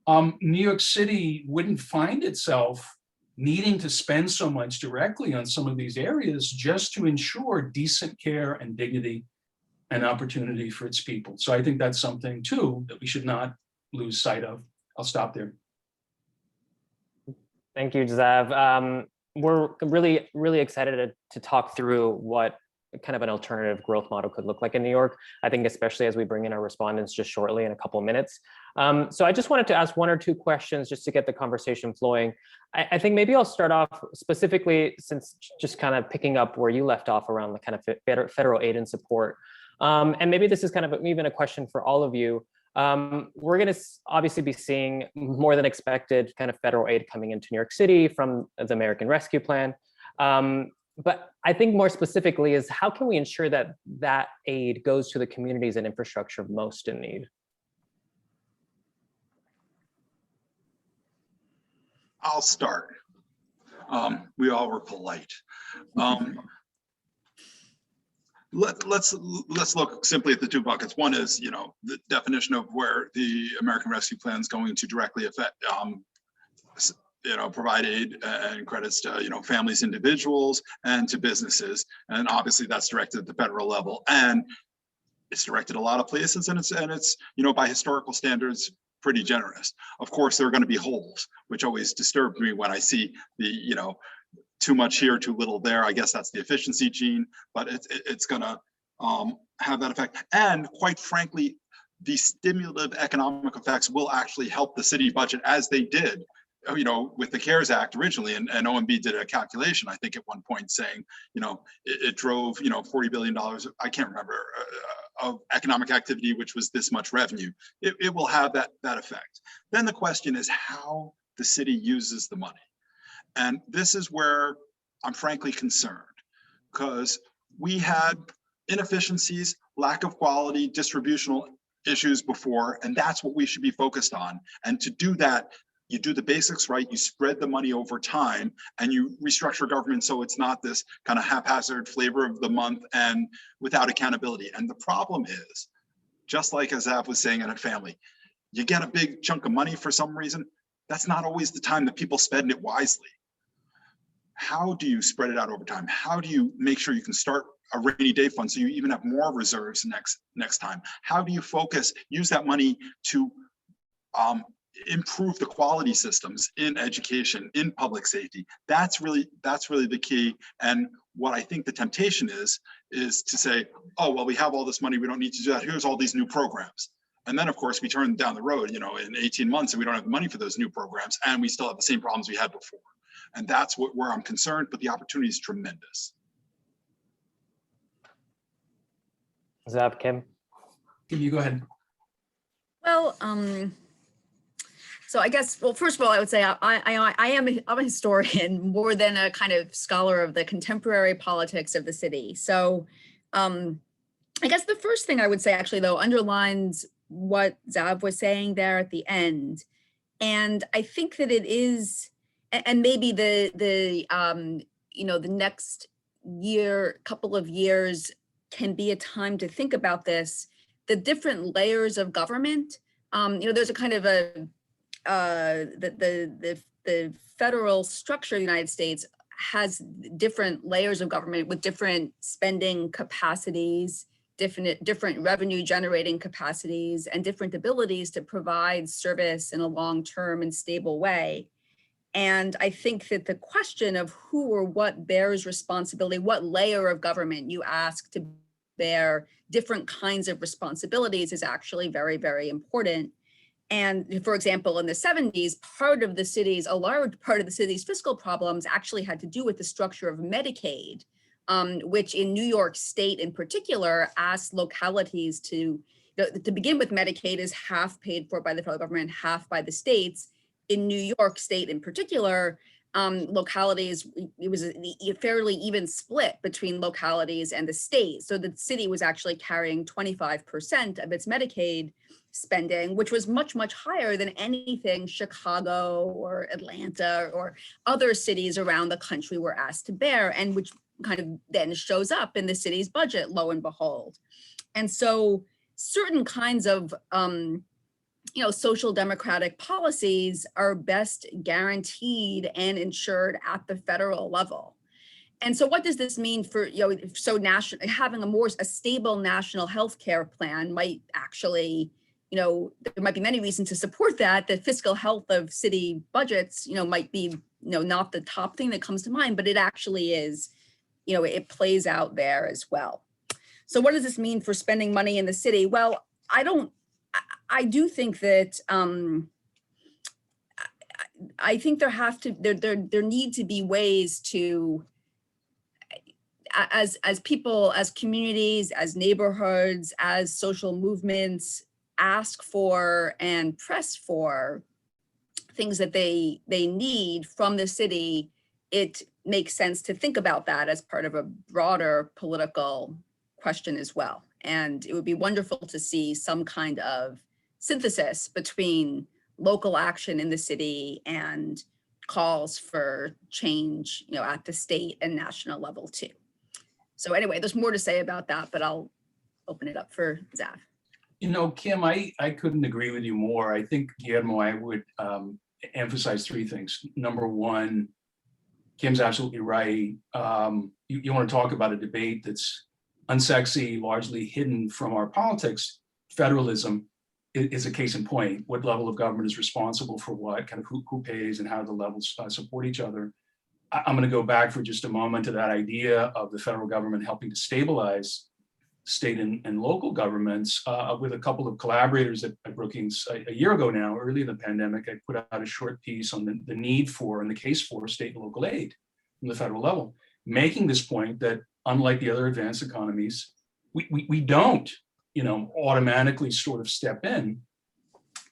[SPEAKER 5] New York City wouldn't find itself needing to spend so much directly on some of these areas just to ensure decent care and dignity and opportunity for its people. So I think that's something too that we should not lose sight of. I'll stop there.
[SPEAKER 1] Thank you, Xav. We're really, really excited to talk through what kind of an alternative growth model could look like in New York. I think especially as we bring in our respondents just shortly in a couple of minutes. So I just wanted to ask one or two questions just to get the conversation flowing. I think maybe I'll start off specifically, since just kind of picking up where you left off around the kind of federal aid and support. And maybe this is kind of even a question for all of you. We're going to obviously be seeing more than expected kind of federal aid coming into New York City from the American Rescue Plan. But I think more specifically is how can we ensure that that aid goes to the communities and infrastructure most in need?
[SPEAKER 4] I'll start. We all were polite. Let's look simply at the two buckets. One is, the definition of where the American Rescue Plan is going to directly affect, provide aid and credits to, families, individuals, and to businesses. And obviously that's directed at the federal level, and it's directed a lot of places, and it's by historical standards, pretty generous. Of course, there are going to be holes, which always disturbed me when I see the, too much here, too little there. I guess that's the efficiency gene, but it's going to have that effect. And quite frankly, the stimulative economic effects will actually help the city budget, as they did, with the CARES Act originally. And OMB did a calculation, I think at one point, saying, it drove, $40 billion, I can't remember, of economic activity, which was this much revenue. It will have that effect. Then the question is how the city uses the money. And this is where I'm frankly concerned, because we had inefficiencies, lack of quality, distributional issues before, and that's what we should be focused on. And to do that, you do the basics right, you spread the money over time, and you restructure government so it's not this kind of haphazard flavor of the month and without accountability. And the problem is, just like as Av was saying in a family, you get a big chunk of money for some reason, that's not always the time that people spend it wisely. How do you spread it out over time? How do you make sure you can start a rainy day fund so you even have more reserves next time? How do you use that money to improve the quality systems in education, in public safety? That's really the key. And what I think the temptation is to say, oh, well, we have all this money, we don't need to do that. Here's all these new programs. And then, of course, we turn down the road, in 18 months, and we don't have the money for those new programs, and we still have the same problems we had before. And that's where I'm concerned, but the opportunity is tremendous.
[SPEAKER 1] Zab, Kim?
[SPEAKER 5] Kim, you go ahead.
[SPEAKER 3] Well, so I guess, well, first of all, I would say I'm a historian more than a kind of scholar of the contemporary politics of the city. So I guess the first thing I would say actually, though, underlines what Zab was saying there at the end. And I think that it is, and maybe the next couple of years can be a time to think about this, the different layers of government. There's a kind of the federal structure of the United States has different layers of government with different spending capacities, different revenue generating capacities, and different abilities to provide service in a long-term and stable way. And I think that the question of who or what bears responsibility, what layer of government you ask to bear different kinds of responsibilities is actually very, very important. And for example, in the 70s, a large part of the city's fiscal problems actually had to do with the structure of Medicaid, which in New York State in particular asked localities to begin with. Medicaid is half paid for by the federal government, half by the states. In New York State in particular, localities, it was a fairly even split between localities and the state. So the city was actually carrying 25% of its Medicaid spending, which was much, much higher than anything Chicago or Atlanta or other cities around the country were asked to bear, and which kind of then shows up in the city's budget, lo and behold. And so certain kinds of social democratic policies are best guaranteed and ensured at the federal level. And so what does this mean for, having a stable national health care plan might actually, there might be many reasons to support that. The fiscal health of city budgets, might be, not the top thing that comes to mind, but it actually is, it plays out there as well. So what does this mean for spending money in the city? Well, I do think that I think there need to be ways to, as people, as communities, as neighborhoods, as social movements ask for and press for things that they need from the city, it makes sense to think about that as part of a broader political question as well. And it would be wonderful to see some kind of synthesis between local action in the city and calls for change, at the state and national level too. So anyway, there's more to say about that, but I'll open it up for Xav.
[SPEAKER 5] Kim, I couldn't agree with you more. I think, Guillermo, I would emphasize three things. Number one, Kim's absolutely right. You want to talk about a debate that's unsexy, largely hidden from our politics. Federalism is a case in point. What level of government is responsible for what, kind of who pays and how the levels support each other. I'm going to go back for just a moment to that idea of the federal government helping to stabilize state and local governments. With a couple of collaborators at Brookings a year ago now, early in the pandemic, I put out a short piece on the need for and the case for state and local aid from the federal level, making this point that unlike the other advanced economies, we don't, automatically sort of step in.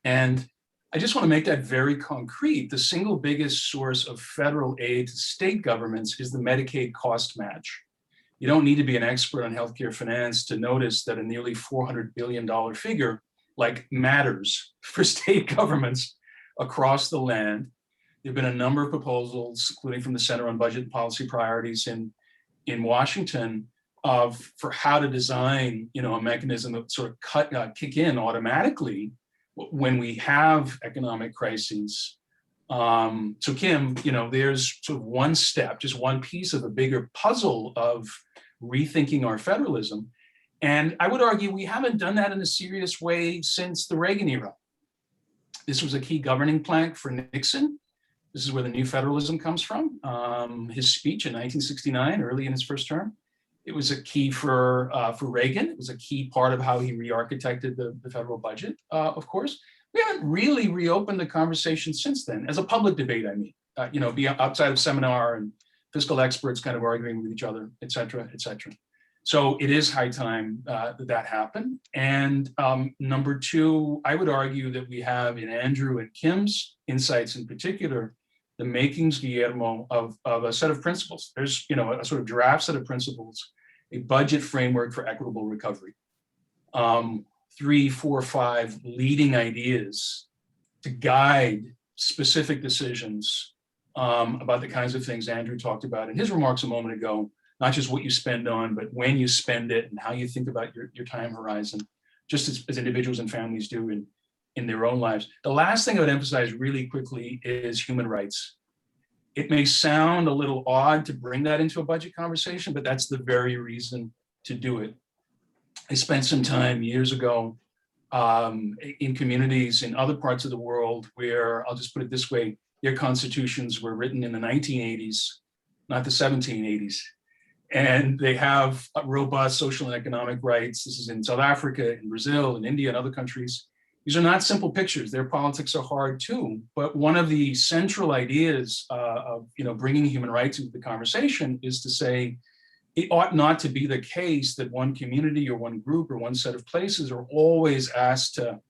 [SPEAKER 5] And I just want to make that very concrete. The single biggest source of federal aid to state governments is the Medicaid cost match. You don't need to be an expert on healthcare finance to notice that a nearly $400 billion figure matters for state governments across the land. There have been a number of proposals, including from the Center on Budget and Policy Priorities in Washington, for how to design, a mechanism that sort of kick in automatically when we have economic crises. So Kim, there's sort of one step, just one piece of a bigger puzzle of rethinking our federalism. And I would argue we haven't done that in a serious way since the Reagan era. This was a key governing plank for Nixon. This is where the new federalism comes from. His speech in 1969, early in his first term. It was a key for Reagan. It was a key part of how he re-architected the federal budget, of course. We haven't really reopened the conversation since then, as a public debate, I mean, be outside of seminar and fiscal experts kind of arguing with each other, et cetera, et cetera. So it is high time that happened. And number two, I would argue that we have in Andrew and Kim's insights in particular, the makings, Guillermo, of a set of principles. There's, a sort of draft set of principles, a budget framework for equitable recovery. 3, 4, 5 leading ideas to guide specific decisions about the kinds of things Andrew talked about in his remarks a moment ago, not just what you spend on, but when you spend it and how you think about your time horizon, just as individuals and families do in their own lives. The last thing I would emphasize really quickly is human rights. It may sound a little odd to bring that into a budget conversation, but that's the very reason to do it. I spent some time years ago in communities in other parts of the world where, I'll just put it this way, their constitutions were written in the 1980s, not the 1780s. And they have robust social and economic rights. This is in South Africa, in Brazil, in India, and other countries. These are not simple pictures. Their politics are hard too. But one of the central ideas of bringing human rights into the conversation is to say, it ought not to be the case that one community or one group or one set of places are always asked to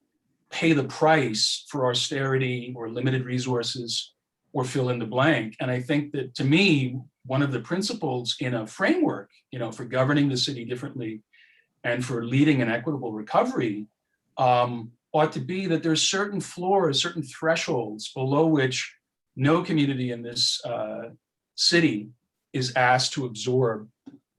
[SPEAKER 5] pay the price for austerity or limited resources or fill in the blank. And I think that, to me, one of the principles in a framework, for governing the city differently and for leading an equitable recovery ought to be that there's certain floors, certain thresholds below which no community in this city is asked to absorb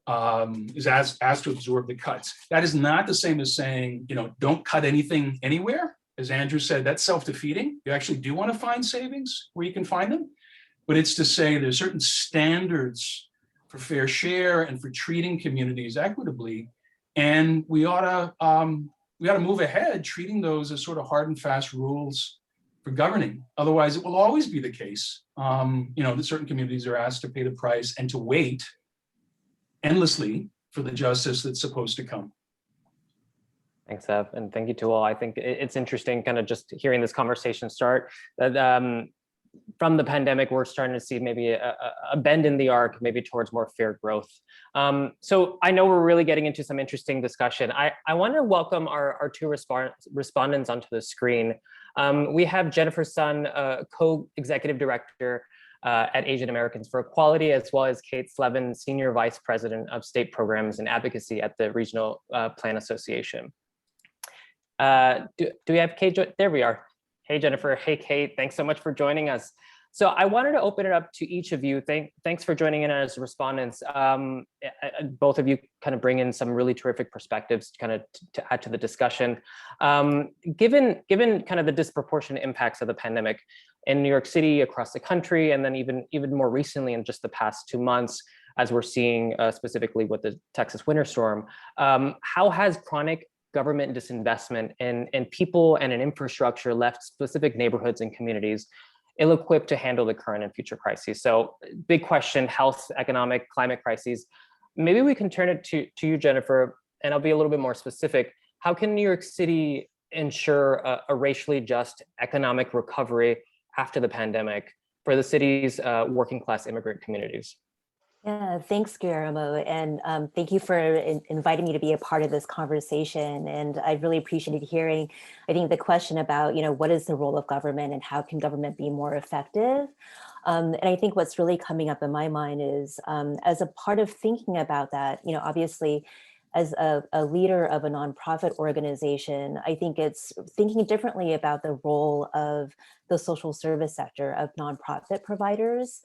[SPEAKER 5] asked to absorb the cuts. That is not the same as saying, don't cut anything anywhere. As Andrew said, that's self-defeating. You actually do want to find savings where you can find them. But it's to say there's certain standards for fair share and for treating communities equitably. And we ought to move ahead treating those as sort of hard and fast rules for governing. Otherwise, it will always be the case, that certain communities are asked to pay the price and to wait endlessly for the justice that's supposed to come.
[SPEAKER 1] Thanks, Ev, and thank you to all. I think it's interesting kind of just hearing this conversation start, that from the pandemic, we're starting to see maybe a bend in the arc, maybe towards more fair growth. So I know we're really getting into some interesting discussion. I want to welcome our two respondents onto the screen. We have Jennifer Sun, co-executive director at Asian Americans for Equality, as well as Kate Slevin, Senior Vice President of State Programs and Advocacy at the Regional Plan Association. Do we have Kate? There we are. Hey, Jennifer. Hey, Kate. Thanks so much for joining us. So I wanted to open it up to each of you. Thanks for joining in as respondents. Both of you kind of bring in some really terrific perspectives kind of to add to the discussion. Given kind of the disproportionate impacts of the pandemic in New York City, across the country, and then even more recently in just the past 2 months, as we're seeing specifically with the Texas winter storm, how has chronic government disinvestment in people and in infrastructure left specific neighborhoods and communities ill-equipped to handle the current and future crises? So big question, health, economic, climate crises. Maybe we can turn it to you, Jennifer, and I'll be a little bit more specific. How can New York City ensure a racially just economic recovery after the pandemic for the city's working class immigrant communities?
[SPEAKER 6] Yeah, thanks, Guillermo. And thank you for inviting me to be a part of this conversation. And I really appreciated hearing, I think, the question about, what is the role of government and how can government be more effective? And I think what's really coming up in my mind is, as a part of thinking about that, obviously, as a leader of a nonprofit organization, I think it's thinking differently about the role of the social service sector, of nonprofit providers,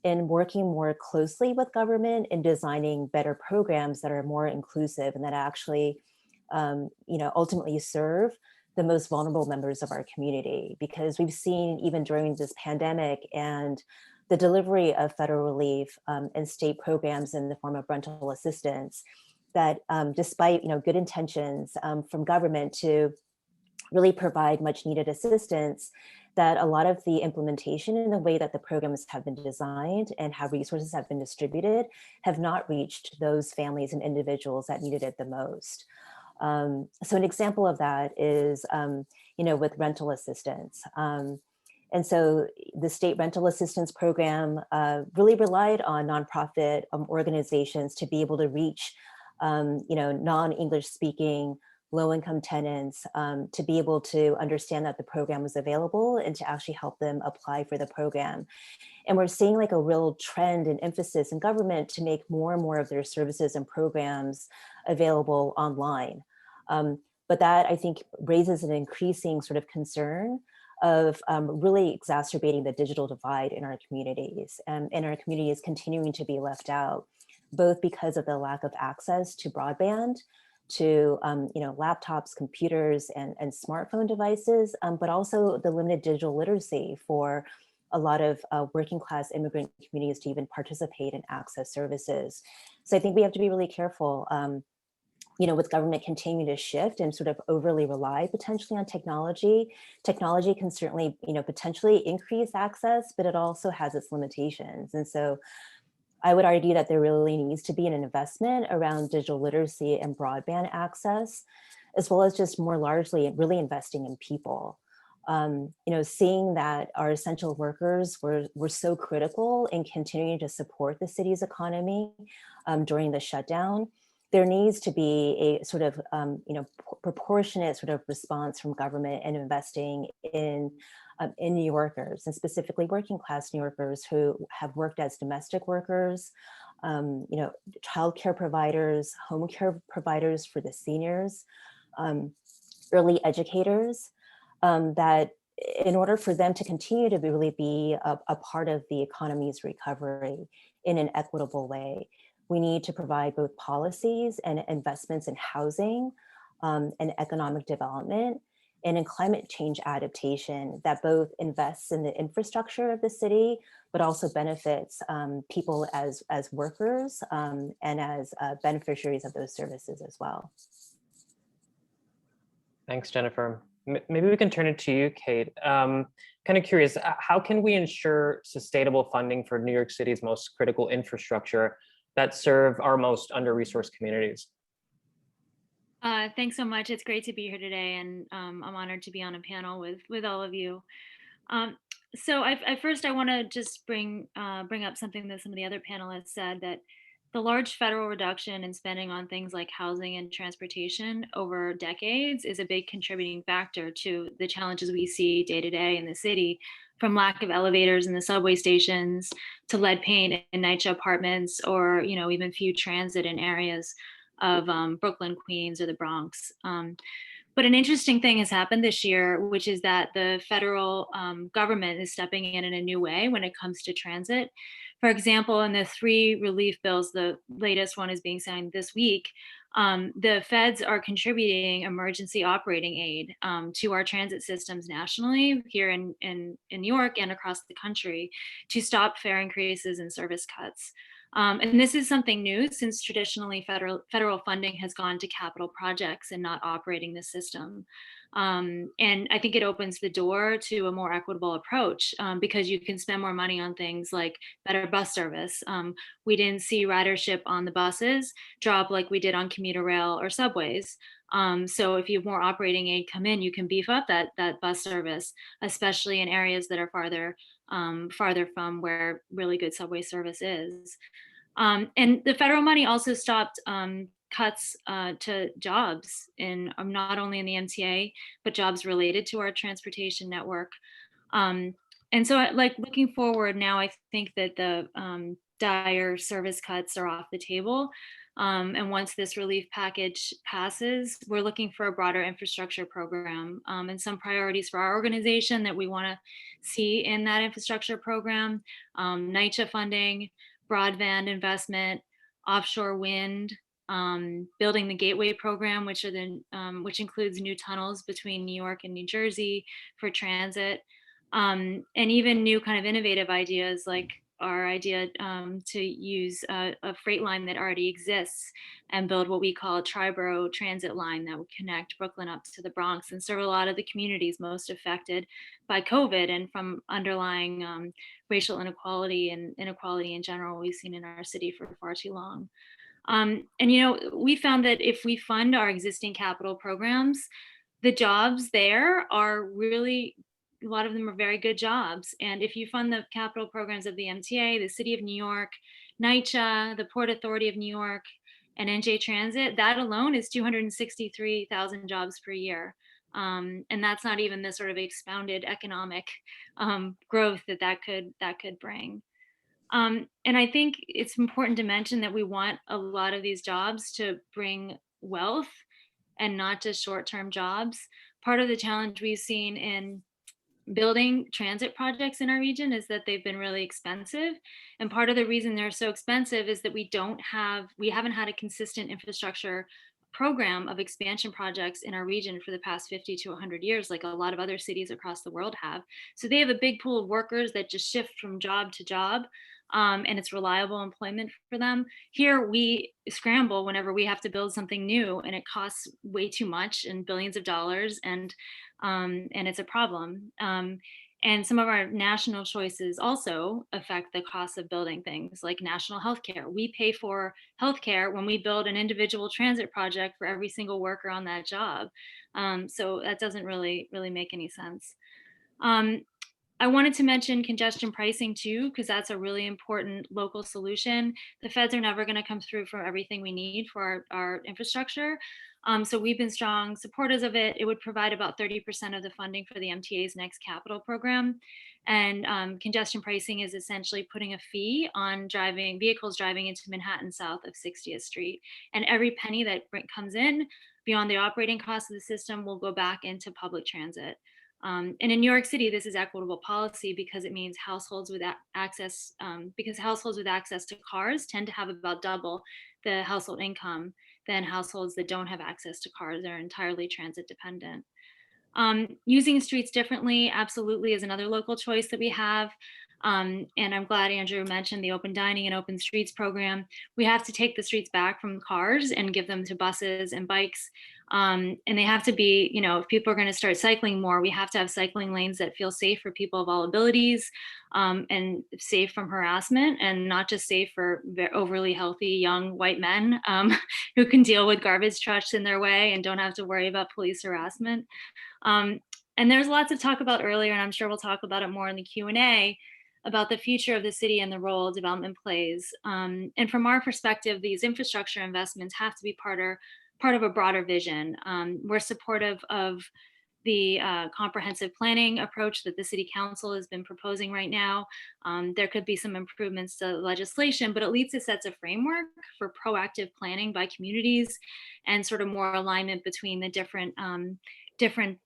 [SPEAKER 6] in working more closely with government in designing better programs that are more inclusive and that actually, ultimately serve the most vulnerable members of our community. Because we've seen, even during this pandemic and the delivery of federal relief and state programs in the form of rental assistance, that despite good intentions from government to really provide much needed assistance, that a lot of the implementation in the way that the programs have been designed and how resources have been distributed have not reached those families and individuals that needed it the most. So an example of that is, with rental assistance. And so the state rental assistance program really relied on nonprofit organizations to be able to reach, non-English speaking low-income tenants, to be able to understand that the program was available and to actually help them apply for the program. And we're seeing like a real trend and emphasis in government to make more and more of their services and programs available online. But that, I think, raises an increasing sort of concern of really exacerbating the digital divide in our communities. And our communities continuing to be left out, both because of the lack of access to broadband, to laptops, computers, and smartphone devices, but also the limited digital literacy for a lot of working class immigrant communities to even participate and access services. So I think we have to be really careful, with government continuing to shift and sort of overly rely potentially on technology. Technology can certainly, potentially increase access, but it also has its limitations. And so I would argue that there really needs to be an investment around digital literacy and broadband access, as well as just more largely really investing in people. Seeing that our essential workers were so critical in continuing to support the city's economy during the shutdown, there needs to be a sort of, proportionate sort of response from government and investing in New Yorkers, and specifically working class New Yorkers who have worked as domestic workers, childcare providers, home care providers for the seniors, early educators, that in order for them to continue to really be a part of the economy's recovery in an equitable way, we need to provide both policies and investments in housing and economic development and in climate change adaptation that both invests in the infrastructure of the city, but also benefits people as workers and as beneficiaries of those services as well.
[SPEAKER 1] Thanks, Jennifer. Maybe we can turn it to you, Kate. Kind of curious, how can we ensure sustainable funding for New York City's most critical infrastructure that serve our most under-resourced communities?
[SPEAKER 7] Thanks so much. It's great to be here today, and I'm honored to be on a panel with all of you. So first I want to just bring up something that some of the other panelists said, that the large federal reduction in spending on things like housing and transportation over decades is a big contributing factor to the challenges we see day to day in the city, from lack of elevators in the subway stations to lead paint in NYCHA apartments, or even few transit in areas of Brooklyn, Queens, or the Bronx. But But an interesting thing has happened this year, which is that the federal government is stepping in a new way when it comes to transit. For example, in the 3 relief bills, the latest one is being signed this week, the feds are contributing emergency operating aid to our transit systems nationally, here in New York and across the country, to stop fare increases and service cuts. And this is something new, since traditionally federal funding has gone to capital projects and not operating the system. And I think it opens the door to a more equitable approach, because you can spend more money on things like better bus service. We didn't see ridership on the buses drop like we did on commuter rail or subways. So if you have more operating aid come in, you can beef up that bus service, especially in areas that are farther from where really good subway service is. And the federal money also stopped cuts to jobs not only in the MTA, but jobs related to our transportation network. And so like looking forward now, I think that the dire service cuts are off the table. And once this relief package passes, we're looking for a broader infrastructure program and some priorities for our organization that we want to see in that infrastructure program: NYCHA funding, broadband investment, offshore wind, building the Gateway program, which includes new tunnels between New York and New Jersey for transit, and even new kind of innovative ideas like our idea to use a freight line that already exists and build what we call a tri-borough transit line that would connect Brooklyn up to the Bronx and serve a lot of the communities most affected by COVID and from underlying racial inequality and inequality in general we've seen in our city for far too long. And we found that if we fund our existing capital programs, the jobs there are really, a lot of them are very good jobs. And if you fund the capital programs of the MTA, the City of New York, NYCHA, the Port Authority of New York, and NJ Transit, that alone is 263,000 jobs per year. And that's not even the sort of expounded economic growth that could bring. And I think it's important to mention that we want a lot of these jobs to bring wealth and not just short-term jobs. Part of the challenge we've seen in building transit projects in our region is that they've been really expensive. And part of the reason they're so expensive is that we haven't had a consistent infrastructure program of expansion projects in our region for the past 50 to 100 years, like a lot of other cities across the world have. So they have a big pool of workers that just shift from job to job. And it's reliable employment for them. Here we scramble whenever we have to build something new, and it costs way too much and billions of dollars, and it's a problem. And some of our national choices also affect the cost of building things like national healthcare. We pay for healthcare when we build an individual transit project for every single worker on that job. So that doesn't really make any sense. I wanted to mention congestion pricing too, because that's a really important local solution. The feds are never going to come through for everything we need for our infrastructure. So we've been strong supporters of it. It would provide about 30% of the funding for the MTA's next capital program. And congestion pricing is essentially putting a fee on vehicles driving into Manhattan south of 60th Street. And every penny that comes in beyond the operating costs of the system will go back into public transit. And in New York City, this is equitable policy because it means households with access to cars tend to have about double the household income than households that don't have access to cars, are entirely transit dependent. Using streets differently absolutely is another local choice that we have. And I'm glad Andrew mentioned the open dining and open streets program. We have to take the streets back from cars and give them to buses and bikes. And they have to be, if people are going to start cycling more, we have to have cycling lanes that feel safe for people of all abilities, and safe from harassment, and not just safe for overly healthy young white men who can deal with garbage trucks in their way and don't have to worry about police harassment. And there's lots of talk about earlier, and I'm sure we'll talk about it more in the Q&A, about the future of the city and the role development plays. And from our perspective, these infrastructure investments have to be part of a broader vision. We're supportive of the comprehensive planning approach that the City Council has been proposing right now. There could be some improvements to legislation, but at least it sets a framework for proactive planning by communities and sort of more alignment between the different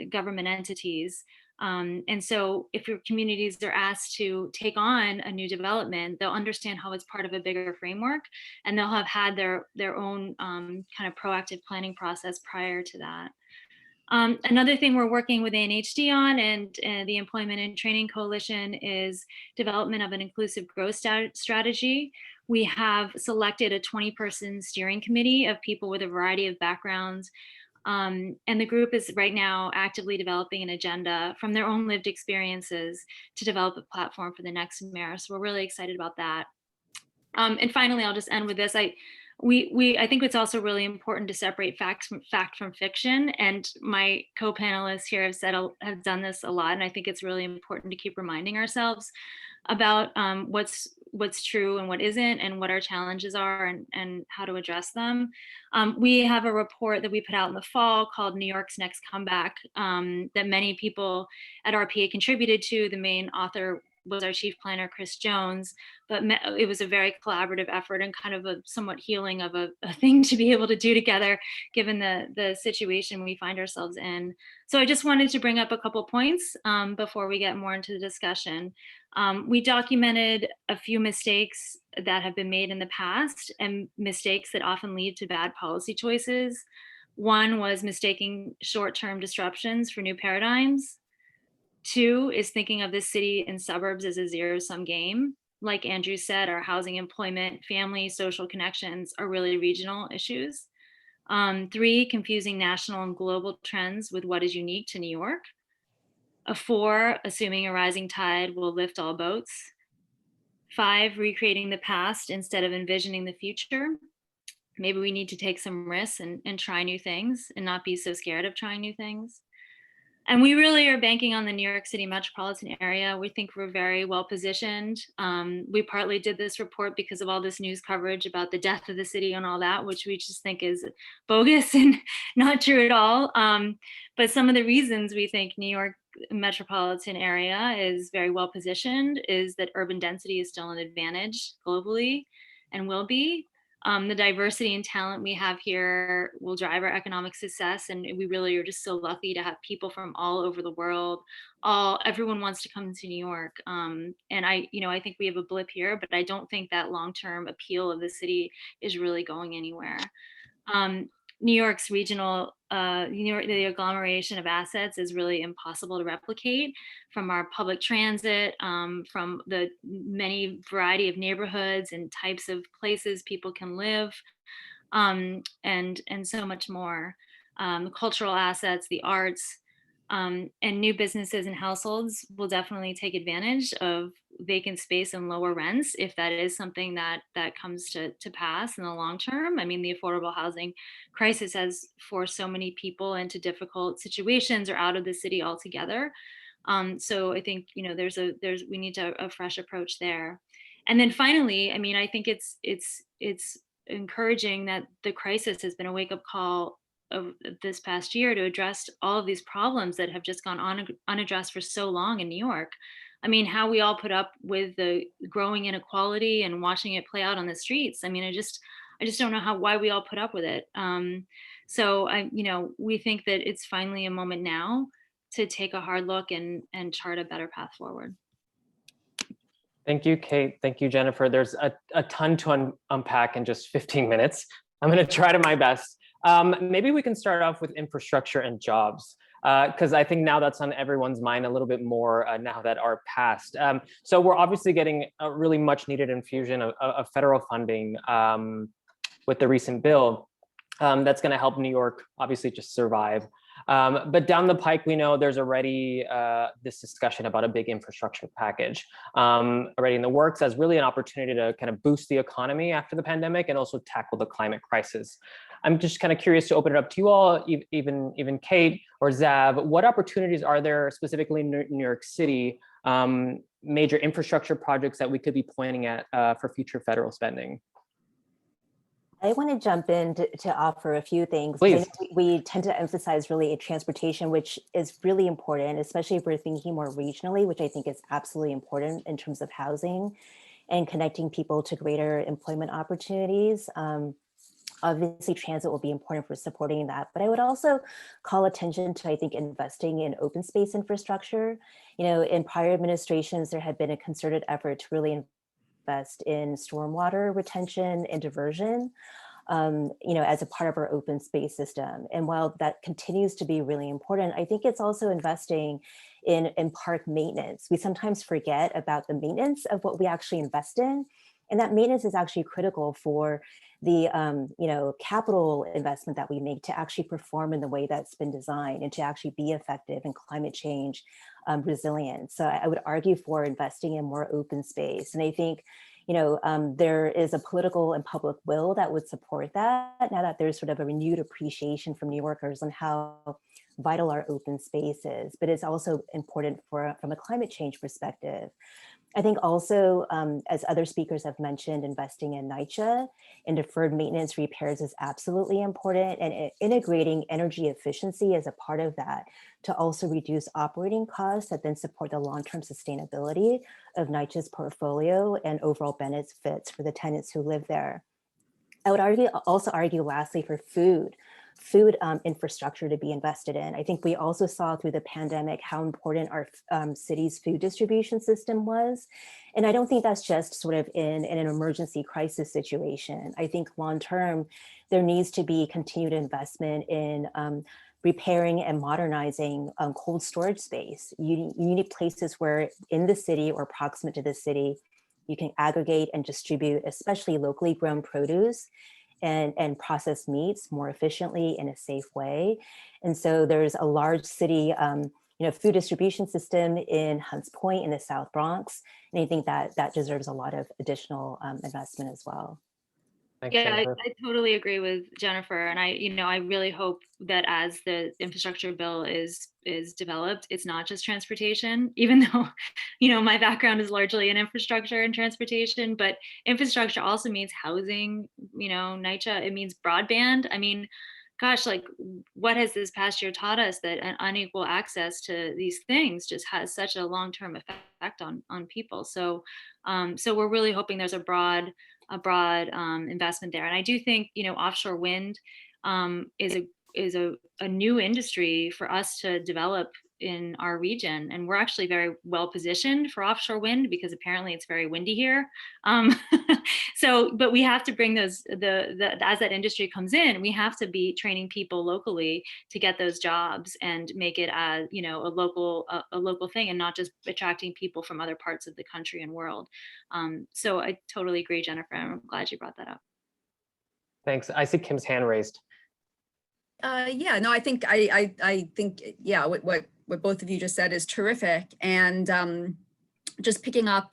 [SPEAKER 7] government entities. And so if your communities are asked to take on a new development, they'll understand how it's part of a bigger framework, and they'll have had their own kind of proactive planning process prior to that. Another thing we're working with ANHD on and the Employment and Training Coalition is development of an inclusive growth strategy. We have selected a 20-person steering committee of people with a variety of backgrounds. And the group is right now actively developing an agenda from their own lived experiences to develop a platform for the next mayor. So we're really excited about that. And finally, I'll just end with this. I think it's also really important to separate fact from fiction. And my co-panelists here have done this a lot. And I think it's really important to keep reminding ourselves about what's true and what isn't, and what our challenges are, and how to address them. We have a report that we put out in the fall called New York's Next Comeback that many people at RPA contributed to. The main author was our chief planner, Chris Jones, but it was a very collaborative effort and kind of a somewhat healing of a thing to be able to do together, given the situation we find ourselves in. So I just wanted to bring up a couple points before we get more into the discussion. We documented a few mistakes that have been made in the past, and mistakes that often lead to bad policy choices. One was mistaking short-term disruptions for new paradigms. Two is thinking of the city and suburbs as a zero-sum game. Like Andrew said, our housing, employment, family, social connections are really regional issues. Three, confusing national and global trends with what is unique to New York. Four, assuming a rising tide will lift all boats. Five, recreating the past instead of envisioning the future. Maybe we need to take some risks and try new things and not be so scared of trying new things. And we really are banking on the New York City metropolitan area. We think we're very well positioned. We partly did this report because of all this news coverage about the death of the city and all that, which we just think is bogus and not true at all. But some of the reasons we think New York metropolitan area is very well positioned is that urban density is still an advantage globally and will be. The diversity and talent we have here will drive our economic success, and we really are just so lucky to have people from all over the world. Everyone wants to come to New York, and I think we have a blip here, but I don't think that long-term appeal of the city is really going anywhere. New York's the agglomeration of assets is really impossible to replicate, from our public transit, from the many variety of neighborhoods and types of places people can live, and so much more. Cultural assets, the arts, and new businesses and households will definitely take advantage of vacant space and lower rents if that is something that comes to pass in the long term. I mean, the affordable housing crisis has forced so many people into difficult situations or out of the city altogether. So I think we need a fresh approach there. And then finally, I mean, I think it's encouraging that the crisis has been a wake-up call of this past year to address all of these problems that have just gone unaddressed for so long in New York. I mean, how we all put up with the growing inequality and watching it play out on the streets. I mean, I just don't know why we all put up with it. So we think that it's finally a moment now to take a hard look and chart a better path forward.
[SPEAKER 1] Thank you, Kate. Thank you, Jennifer. There's a ton to unpack in just 15 minutes. I'm going to try to my best. Maybe we can start off with infrastructure and jobs, because I think now that's on everyone's mind a little bit more now that are passed. So we're obviously getting a really much needed infusion of federal funding with the recent bill that's going to help New York obviously just survive. But down the pike, we know there's already this discussion about a big infrastructure package already in the works as really an opportunity to kind of boost the economy after the pandemic and also tackle the climate crisis. I'm just kind of curious to open it up to you all, even Kate or Zav, what opportunities are there specifically in New York City, major infrastructure projects that we could be pointing at for future federal spending?
[SPEAKER 6] I want to jump in to offer a few things.
[SPEAKER 1] Please.
[SPEAKER 6] We tend to emphasize really transportation, which is really important, especially if we're thinking more regionally, which I think is absolutely important in terms of housing and connecting people to greater employment opportunities. Obviously, transit will be important for supporting that, but I would also call attention to, I think, investing in open space infrastructure. You know, in prior administrations, there had been a concerted effort to really invest in stormwater retention and diversion, you know, as a part of our open space system. And while that continues to be really important, I think it's also investing in park maintenance. We sometimes forget about the maintenance of what we actually invest in. And that maintenance is actually critical for the you know, capital investment that we make to actually perform in the way that's been designed and to actually be effective in climate change resilience. So I would argue for investing in more open space. And I think, you know, there is a political and public will that would support that, now that there's sort of a renewed appreciation from New Yorkers on how vital our open space is, but it's also important from a climate change perspective. I think also, as other speakers have mentioned, investing in NYCHA and deferred maintenance repairs is absolutely important, and integrating energy efficiency as a part of that to also reduce operating costs that then support the long-term sustainability of NYCHA's portfolio and overall benefits for the tenants who live there. I would also argue lastly for food infrastructure to be invested in. I think we also saw through the pandemic how important our city's food distribution system was. And I don't think that's just sort of in an emergency crisis situation. I think long-term, there needs to be continued investment in repairing and modernizing cold storage space. You need places where in the city or proximate to the city, you can aggregate and distribute, especially locally grown produce and process meats more efficiently in a safe way. And so there's a large city you know, food distribution system in Hunts Point in the South Bronx. And I think that deserves a lot of additional investment as well.
[SPEAKER 1] Thanks,
[SPEAKER 7] Yeah, I totally agree with Jennifer. And I really hope that as the infrastructure bill is developed, it's not just transportation, even though, my background is largely in infrastructure and transportation, but infrastructure also means housing, NYCHA, it means broadband. I mean, gosh, like what has this past year taught us? That an unequal access to these things just has such a long-term effect on people. So we're really hoping there's a broad investment there. And I do think, offshore wind is a new industry for us to develop in our region. And we're actually very well positioned for offshore wind because apparently it's very windy here. But we have to bring those, as that industry comes in, we have to be training people locally to get those jobs and make it as, a local thing and not just attracting people from other parts of the country and world. So I totally agree, Jennifer. I'm glad you brought that up.
[SPEAKER 1] Thanks. I see Kim's hand raised.
[SPEAKER 3] Yeah, no, I think yeah, what both of you just said is terrific. And just picking up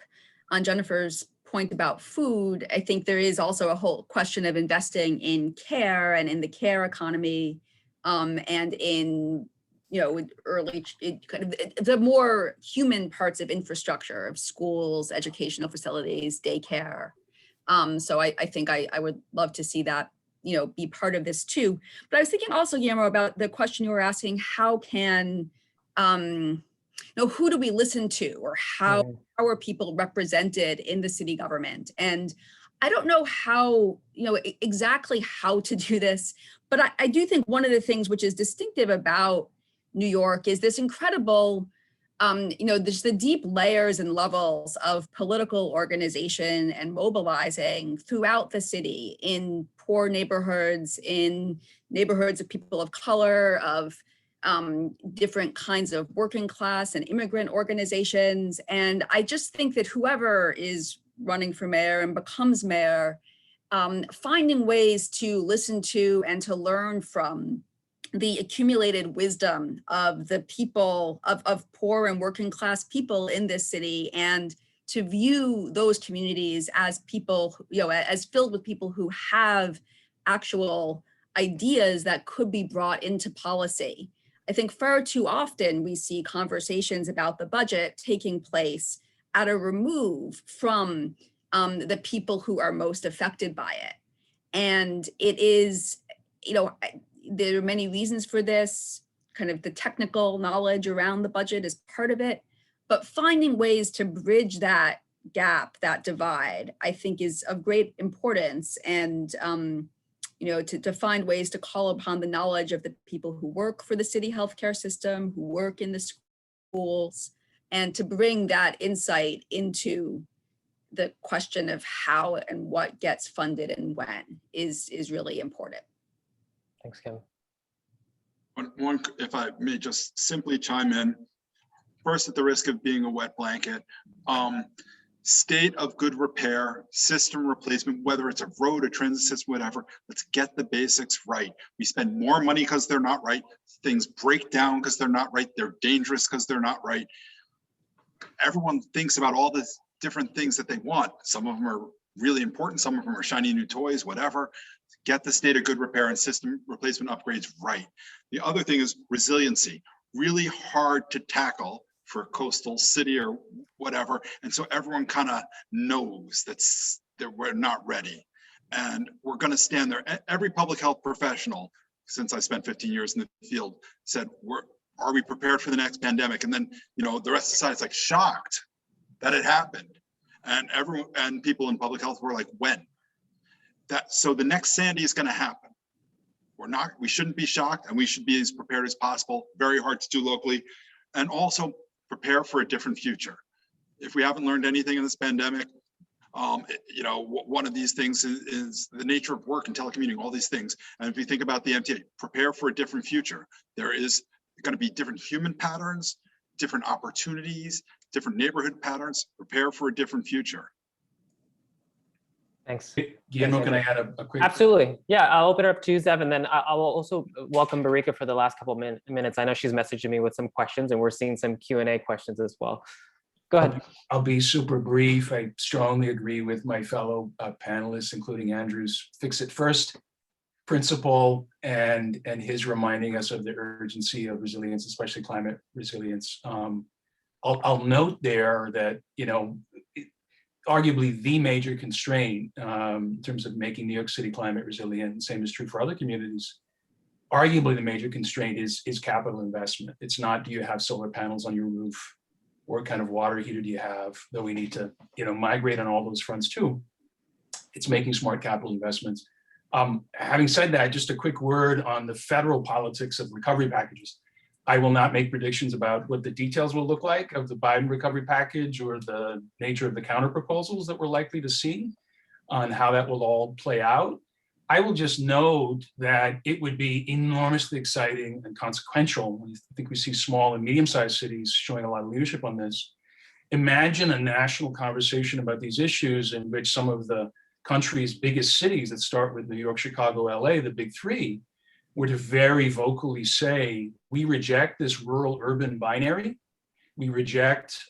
[SPEAKER 3] on Jennifer's point about food, I think there is also a whole question of investing in care and in the care economy, and in kind of the more human parts of infrastructure, of schools, educational facilities, daycare. So I think I would love to see that be part of this too. But I was thinking also, Guillermo, about the question you were asking: how can, who do we listen to, or how are people represented in the city government? And I don't know how, exactly how to do this, but I do think one of the things which is distinctive about New York is this incredible, there's the deep layers and levels of political organization and mobilizing throughout the city, in poor neighborhoods, in neighborhoods of people of color, of different kinds of working class and immigrant organizations. And I just think that whoever is running for mayor and becomes mayor, finding ways to listen to and to learn from the accumulated wisdom of the people, of poor and working class people in this city, and to view those communities as people, as filled with people who have actual ideas that could be brought into policy. I think far too often we see conversations about the budget taking place at a remove from the people who are most affected by it. And it is, there are many reasons for this. Kind of the technical knowledge around the budget is part of it, but finding ways to bridge that gap, that divide, I think is of great importance. And to find ways to call upon the knowledge of the people who work for the city healthcare system, who work in the schools, and to bring that insight into the question of how and what gets funded and when is really important.
[SPEAKER 1] Thanks, Kim.
[SPEAKER 4] One, if I may just simply chime in, first at the risk of being a wet blanket, state of good repair, system replacement, whether it's a road, a transit system, whatever, let's get the basics right. We spend more money because they're not right. Things break down because they're not right. They're dangerous because they're not right. Everyone thinks about all the different things that they want. Some of them are really important. Some of them are shiny new toys, whatever. Get the state of good repair and system replacement upgrades right. The other thing is resiliency, really hard to tackle for a coastal city or whatever. And so everyone kind of knows that we're not ready. And we're going to stand there. Every public health professional, since I spent 15 years in the field, said, are we prepared for the next pandemic? And then, the rest of society is like shocked that it happened. And everyone and people in public health were like, when? So the next Sandy is going to happen. We shouldn't be shocked, and we should be as prepared as possible. Very hard to do locally. And also prepare for a different future. If we haven't learned anything in this pandemic, one of these things is the nature of work and telecommuting, all these things. And if you think about the MTA, prepare for a different future. There is going to be different human patterns, different opportunities, different neighborhood patterns. Prepare for a different future.
[SPEAKER 1] Thanks.
[SPEAKER 5] Guillermo, can I add a quick?
[SPEAKER 1] Absolutely. Yeah, I'll open it up to you, Zev, and then I will also welcome Barika for the last couple of minutes. I know she's messaging me with some questions, and we're seeing some Q&A questions as well. Go ahead.
[SPEAKER 5] I'll be super brief. I strongly agree with my fellow panelists, including Andrew's fix it first principle and his reminding us of the urgency of resilience, especially climate resilience. I'll note there that, arguably the major constraint in terms of making New York City climate resilient, and same is true for other communities. Arguably the major constraint is capital investment. It's not, do you have solar panels on your roof? What kind of water heater do you have? Though we need to, migrate on all those fronts too. It's making smart capital investments. Having said that, just a quick word on the federal politics of recovery packages. I will not make predictions about what the details will look like of the Biden recovery package or the nature of the counter proposals that we're likely to see on how that will all play out. I will just note that it would be enormously exciting and consequential. I think we see small and medium-sized cities showing a lot of leadership on this. Imagine a national conversation about these issues in which some of the country's biggest cities that start with New York, Chicago, LA, the big three, were to very vocally say, we reject this rural-urban binary. We reject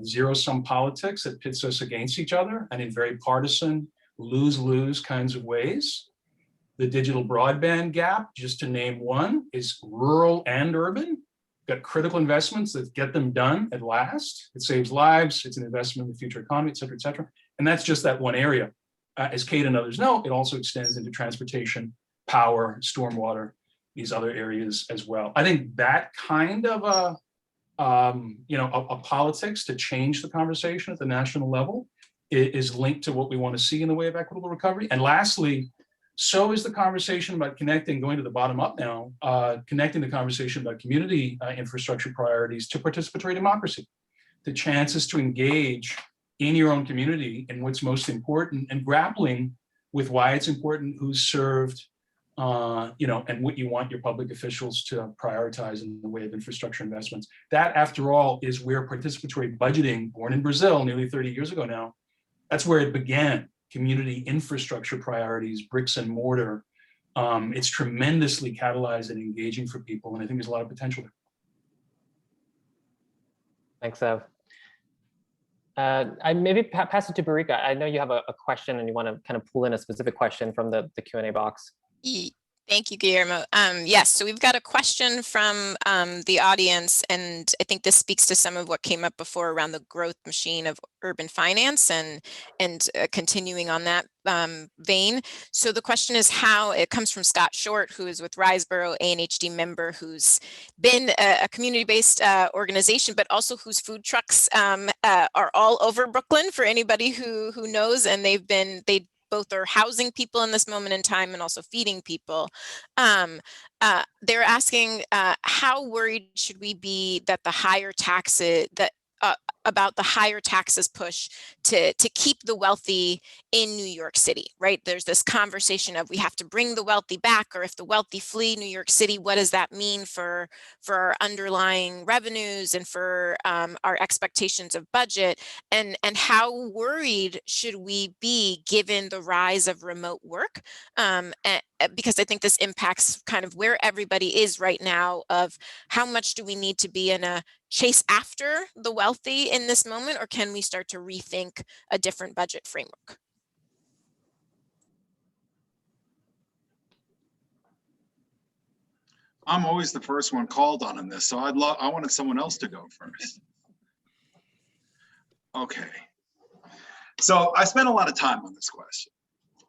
[SPEAKER 5] zero-sum politics that pits us against each other and in very partisan, lose-lose kinds of ways. The digital broadband gap, just to name one, is rural and urban. Got critical investments that get them done at last. It saves lives, it's an investment in the future economy, et cetera, et cetera. And that's just that one area. As Kate and others know, it also extends into transportation, power, stormwater, these other areas as well. I think that kind of a politics to change the conversation at the national level is linked to what we want to see in the way of equitable recovery. And lastly, so is the conversation about connecting, going to the bottom up now, connecting the conversation about community infrastructure priorities to participatory democracy, the chances to engage in your own community and what's most important, and grappling with why it's important, who's served, and what you want your public officials to prioritize in the way of infrastructure investments. That, after all, is where participatory budgeting, born in Brazil nearly 30 years ago now, that's where it began. Community infrastructure priorities, bricks and mortar. It's tremendously catalyzed and engaging for people, and I think there's a lot of potential there.
[SPEAKER 1] Thanks, Ev. I maybe pass it to Barika. I know you have a question and you want to kind of pull in a specific question from the Q&A box.
[SPEAKER 2] Thank you, Guillermo. Yes, so we've got a question from the audience, and I think this speaks to some of what came up before around the growth machine of urban finance and continuing on that vein. So the question is how, it comes from Scott Short, who is with Riseboro, ANHD member, who's been a community-based organization, but also whose food trucks are all over Brooklyn for anybody who knows, and they both are housing people in this moment in time and also feeding people. They're asking how worried should we be that the higher taxes, about the higher taxes push to keep the wealthy in New York City, right? There's this conversation of we have to bring the wealthy back, or if the wealthy flee New York City, what does that mean for our underlying revenues and for our expectations of budget? And how worried should we be given the rise of remote work? Because I think this impacts kind of where everybody is right now of how much do we need to be in a chase after the wealthy in this moment, or can we start to rethink a different budget framework?
[SPEAKER 4] I'm always the first one called on this, so I wanted someone else to go first. Okay. So I spent a lot of time on this question.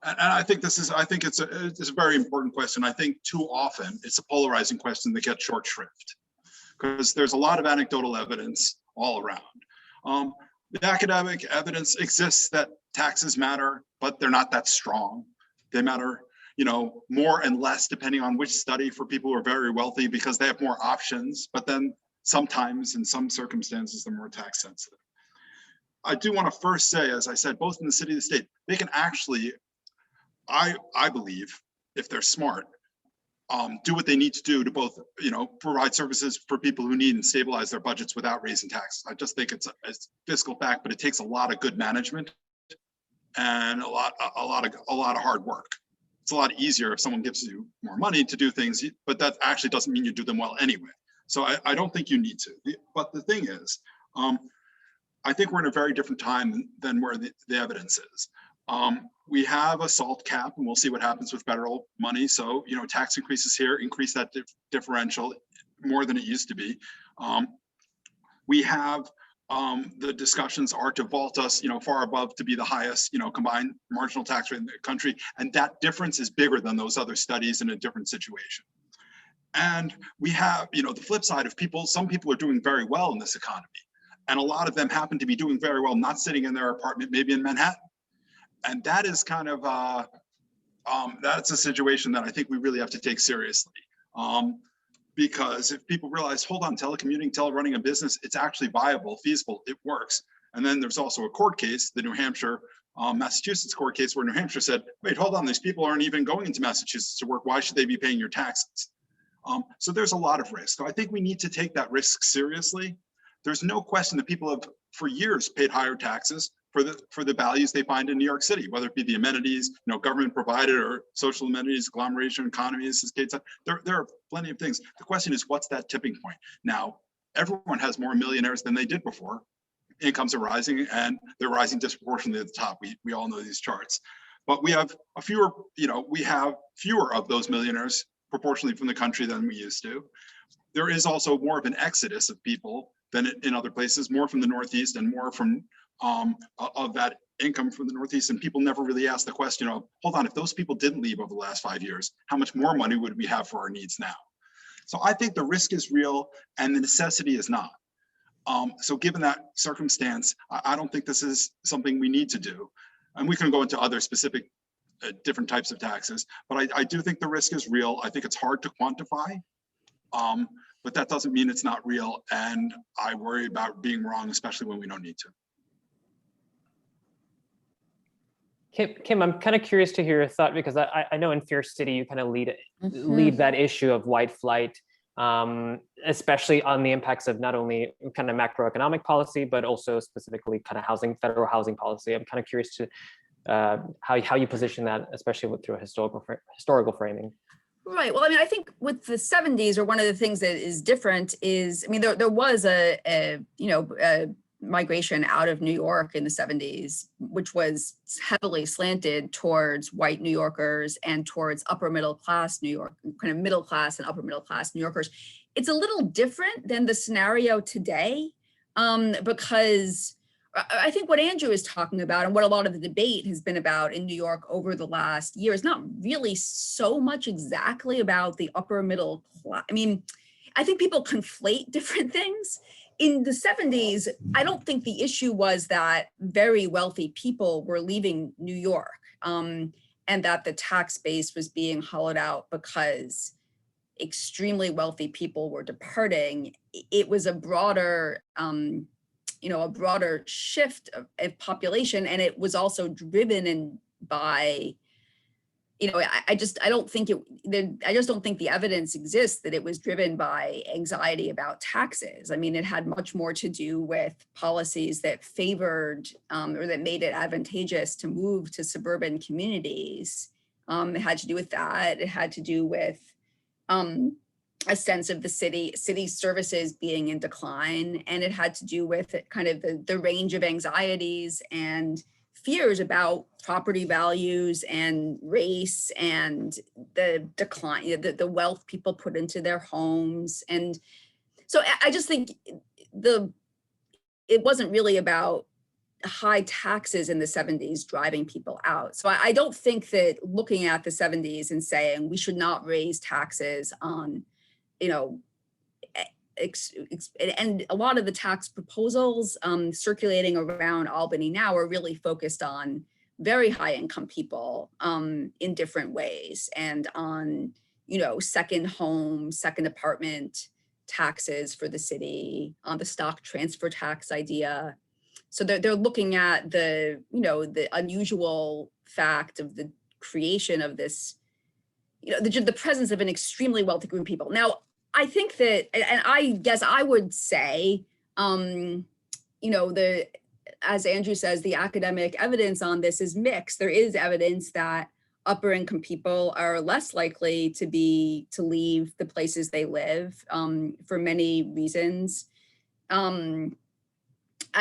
[SPEAKER 4] And I think it's a very important question. I think too often it's a polarizing question that gets short shrift because there's a lot of anecdotal evidence all around. The academic evidence exists that taxes matter, but they're not that strong. They matter, more and less depending on which study for people who are very wealthy because they have more options, but then sometimes in some circumstances, they're more tax sensitive. I do want to first say, as I said, both in the city and the state, they can actually, I believe, if they're smart, do what they need to do to both, provide services for people who need and stabilize their budgets without raising taxes. I just think it's a fiscal fact, but it takes a lot of good management and a lot of hard work. It's a lot easier if someone gives you more money to do things, but that actually doesn't mean you do them well anyway. So I don't think you need to. But the thing is, I think we're in a very different time than where the evidence is. We have a SALT cap, and we'll see what happens with federal money. So, tax increases here increase that differential more than it used to be. We have the discussions are to vault us, far above to be the highest, combined marginal tax rate in the country, and that difference is bigger than those other studies in a different situation. And we have, the flip side of some people are doing very well in this economy, and a lot of them happen to be doing very well, not sitting in their apartment, maybe in Manhattan. And that is kind of, that's a situation that I think we really have to take seriously. Because if people realize, hold on, telecommuting, running a business, it's actually viable, feasible, it works. And then there's also a court case, the New Hampshire, Massachusetts court case, where New Hampshire said, wait, hold on, these people aren't even going into Massachusetts to work. Why should they be paying your taxes? So there's a lot of risk. So I think we need to take that risk seriously. There's no question that people have for years paid higher taxes for the values they find in New York City, whether it be the amenities, government provided or social amenities, agglomeration economies, as Kate said. There are plenty of things. The question is, what's that tipping point? Now, everyone has more millionaires than they did before. Incomes are rising, and they're rising disproportionately at the top. We all know these charts, but we have fewer of those millionaires proportionally from the country than we used to. There is also more of an exodus of people than in other places, more from the Northeast and more from of that income from the Northeast. And people never really ask the question of, hold on, if those people didn't leave over the last 5 years, how much more money would we have for our needs now? So I think the risk is real and the necessity is not. So given that circumstance, I don't think this is something we need to do. And we can go into other specific different types of taxes, but I do think the risk is real. I think it's hard to quantify, but that doesn't mean it's not real. And I worry about being wrong, especially when we don't need to.
[SPEAKER 1] Kim, I'm kind of curious to hear your thought, because I know in Fierce City you kind of lead that issue of white flight, especially on the impacts of not only kind of macroeconomic policy, but also specifically kind of federal housing policy. I'm kind of curious to how you position that, especially through a historical framing.
[SPEAKER 3] Right. Well, I think with the 70s, or one of the things that is different is, there was a migration out of New York in the 70s, which was heavily slanted towards white New Yorkers and towards upper middle class New York, kind of middle class and upper middle class New Yorkers. It's a little different than the scenario today, because I think what Andrew is talking about and what a lot of the debate has been about in New York over the last year is not really so much exactly about the upper middle class. I mean, I think people conflate different things. In the 70s, I don't think the issue was that very wealthy people were leaving New York, and that the tax base was being hollowed out because extremely wealthy people were departing. It was a broader, a broader shift of population, and it was also driven by, I just don't think the evidence exists that it was driven by anxiety about taxes. I mean, it had much more to do with policies that favored or that made it advantageous to move to suburban communities. It had to do with that. It had to do with a sense of the city services being in decline, and it had to do with kind of the range of anxieties and fears about property values and race and the decline, the wealth people put into their homes. And so I just think it wasn't really about high taxes in the 70s driving people out. So I don't think that looking at the 70s and saying we should not raise taxes on, and a lot of the tax proposals circulating around Albany now are really focused on very high income people in different ways, and on, second home, second apartment taxes for the city, on the stock transfer tax idea. So they're looking at the unusual fact of the creation of this, the presence of an extremely wealthy group of people. Now, I think that, and I guess I would say, as Andrew says, the academic evidence on this is mixed. There is evidence that upper income people are less likely to leave the places they live for many reasons. I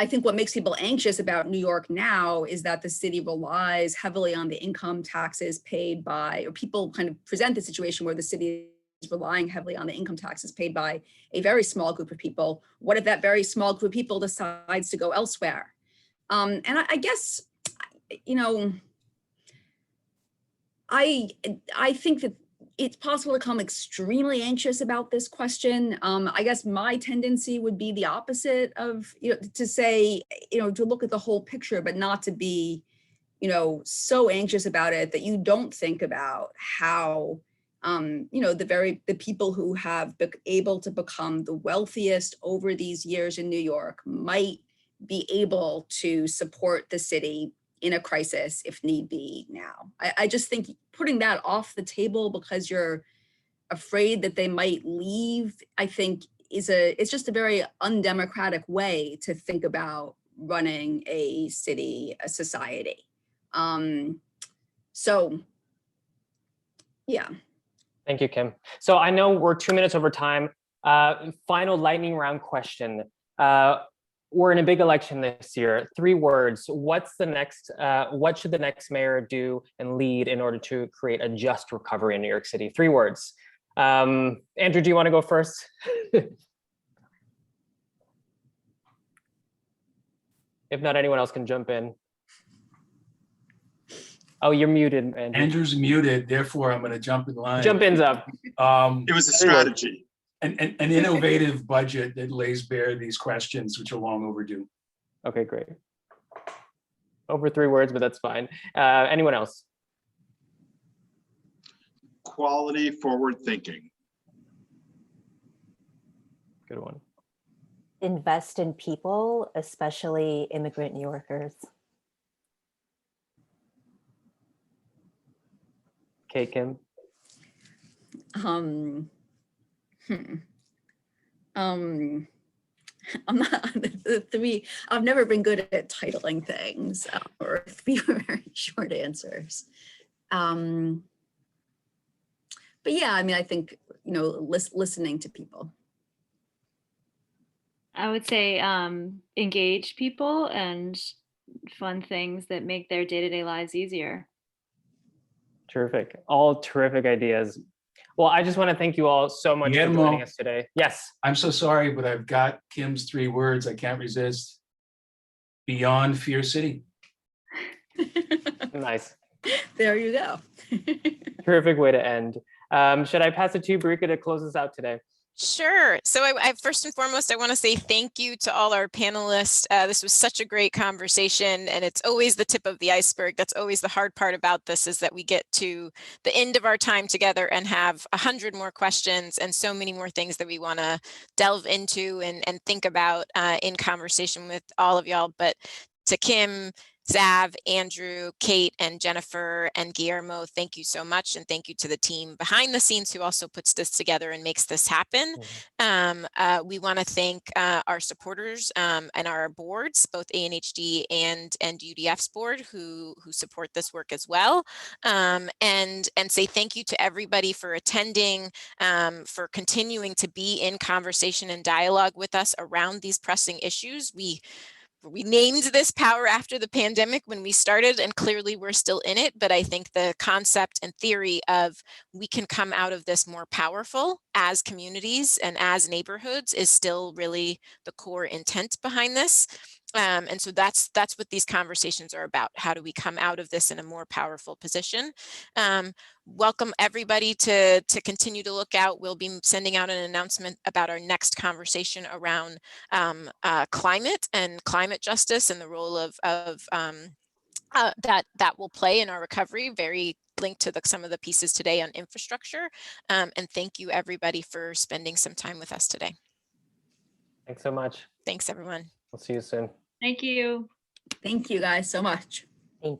[SPEAKER 3] think what makes people anxious about New York now is that the city relies heavily on the income taxes paid by, or people kind of present the situation where the city is relying heavily on the income taxes paid by a very small group of people. What if that very small group of people decides to go elsewhere? And I guess, I think that it's possible to become extremely anxious about this question. I guess my tendency would be the opposite of, to say, to look at the whole picture, but not to be, so anxious about it that you don't think about how, the people who have been able to become the wealthiest over these years in New York might be able to support the city in a crisis if need be now. I just think putting that off the table because you're afraid that they might leave, I think it's just a very undemocratic way to think about running a city, a society. So, yeah.
[SPEAKER 1] Thank you, Kim. So I know we're 2 minutes over time. Final lightning round question. We're in a big election this year. 3 words. What should the next mayor do and lead in order to create a just recovery in New York City? 3 words. Andrew, do you want to go first? If not, anyone else can jump in. Oh, you're muted, Andrew.
[SPEAKER 5] Andrew's muted, therefore I'm going to jump in line.
[SPEAKER 1] Jump in's up.
[SPEAKER 4] It was a strategy.
[SPEAKER 5] An innovative budget that lays bare these questions, which are long overdue.
[SPEAKER 1] Okay, great. Over 3 words, but that's fine. Anyone else?
[SPEAKER 4] Quality forward thinking.
[SPEAKER 1] Good one.
[SPEAKER 6] Invest in people, especially immigrant New Yorkers.
[SPEAKER 1] Okay, Kim.
[SPEAKER 3] I'm not the 3. I've never been good at titling things or 3 very short answers. But yeah, I mean, I think listening to people.
[SPEAKER 7] I would say engage people and fun things that make their day-to-day lives easier.
[SPEAKER 1] Terrific. All terrific ideas. Well, I just want to thank you all so much for joining
[SPEAKER 5] Guillermo.
[SPEAKER 1] us today. Yes.
[SPEAKER 5] I'm so sorry, but I've got Kim's 3 words I can't resist. Beyond Fear City.
[SPEAKER 1] Nice.
[SPEAKER 3] There you go.
[SPEAKER 1] Terrific way to end. Should I pass it to you, Barika, to close us out today?
[SPEAKER 2] Sure. So I first and foremost, I want to say thank you to all our panelists. This was such a great conversation, and it's always the tip of the iceberg. That's always the hard part about this, is that we get to the end of our time together and have 100 more questions and so many more things that we want to delve into and think about in conversation with all of y'all. But to Kim, Zav, Andrew, Kate, and Jennifer, and Guillermo, thank you so much. And thank you to the team behind the scenes who also puts this together and makes this happen. We want to thank our supporters and our boards, both ANHD and UDF's board, who support this work as well. And say thank you to everybody for attending, for continuing to be in conversation and dialogue with us around these pressing issues. We named this Power After the Pandemic when we started, and clearly we're still in it. But I think the concept and theory of we can come out of this more powerful as communities and as neighborhoods is still really the core intent behind this. And so that's what these conversations are about. How do we come out of this in a more powerful position? Welcome everybody to continue to look out. We'll be sending out an announcement about our next conversation around climate and climate justice and the role of that will play in our recovery, very linked to some of the pieces today on infrastructure. And thank you everybody for spending some time with us today.
[SPEAKER 1] Thanks so much.
[SPEAKER 2] Thanks everyone.
[SPEAKER 1] We'll see you soon.
[SPEAKER 7] Thank you.
[SPEAKER 3] Thank you guys so much.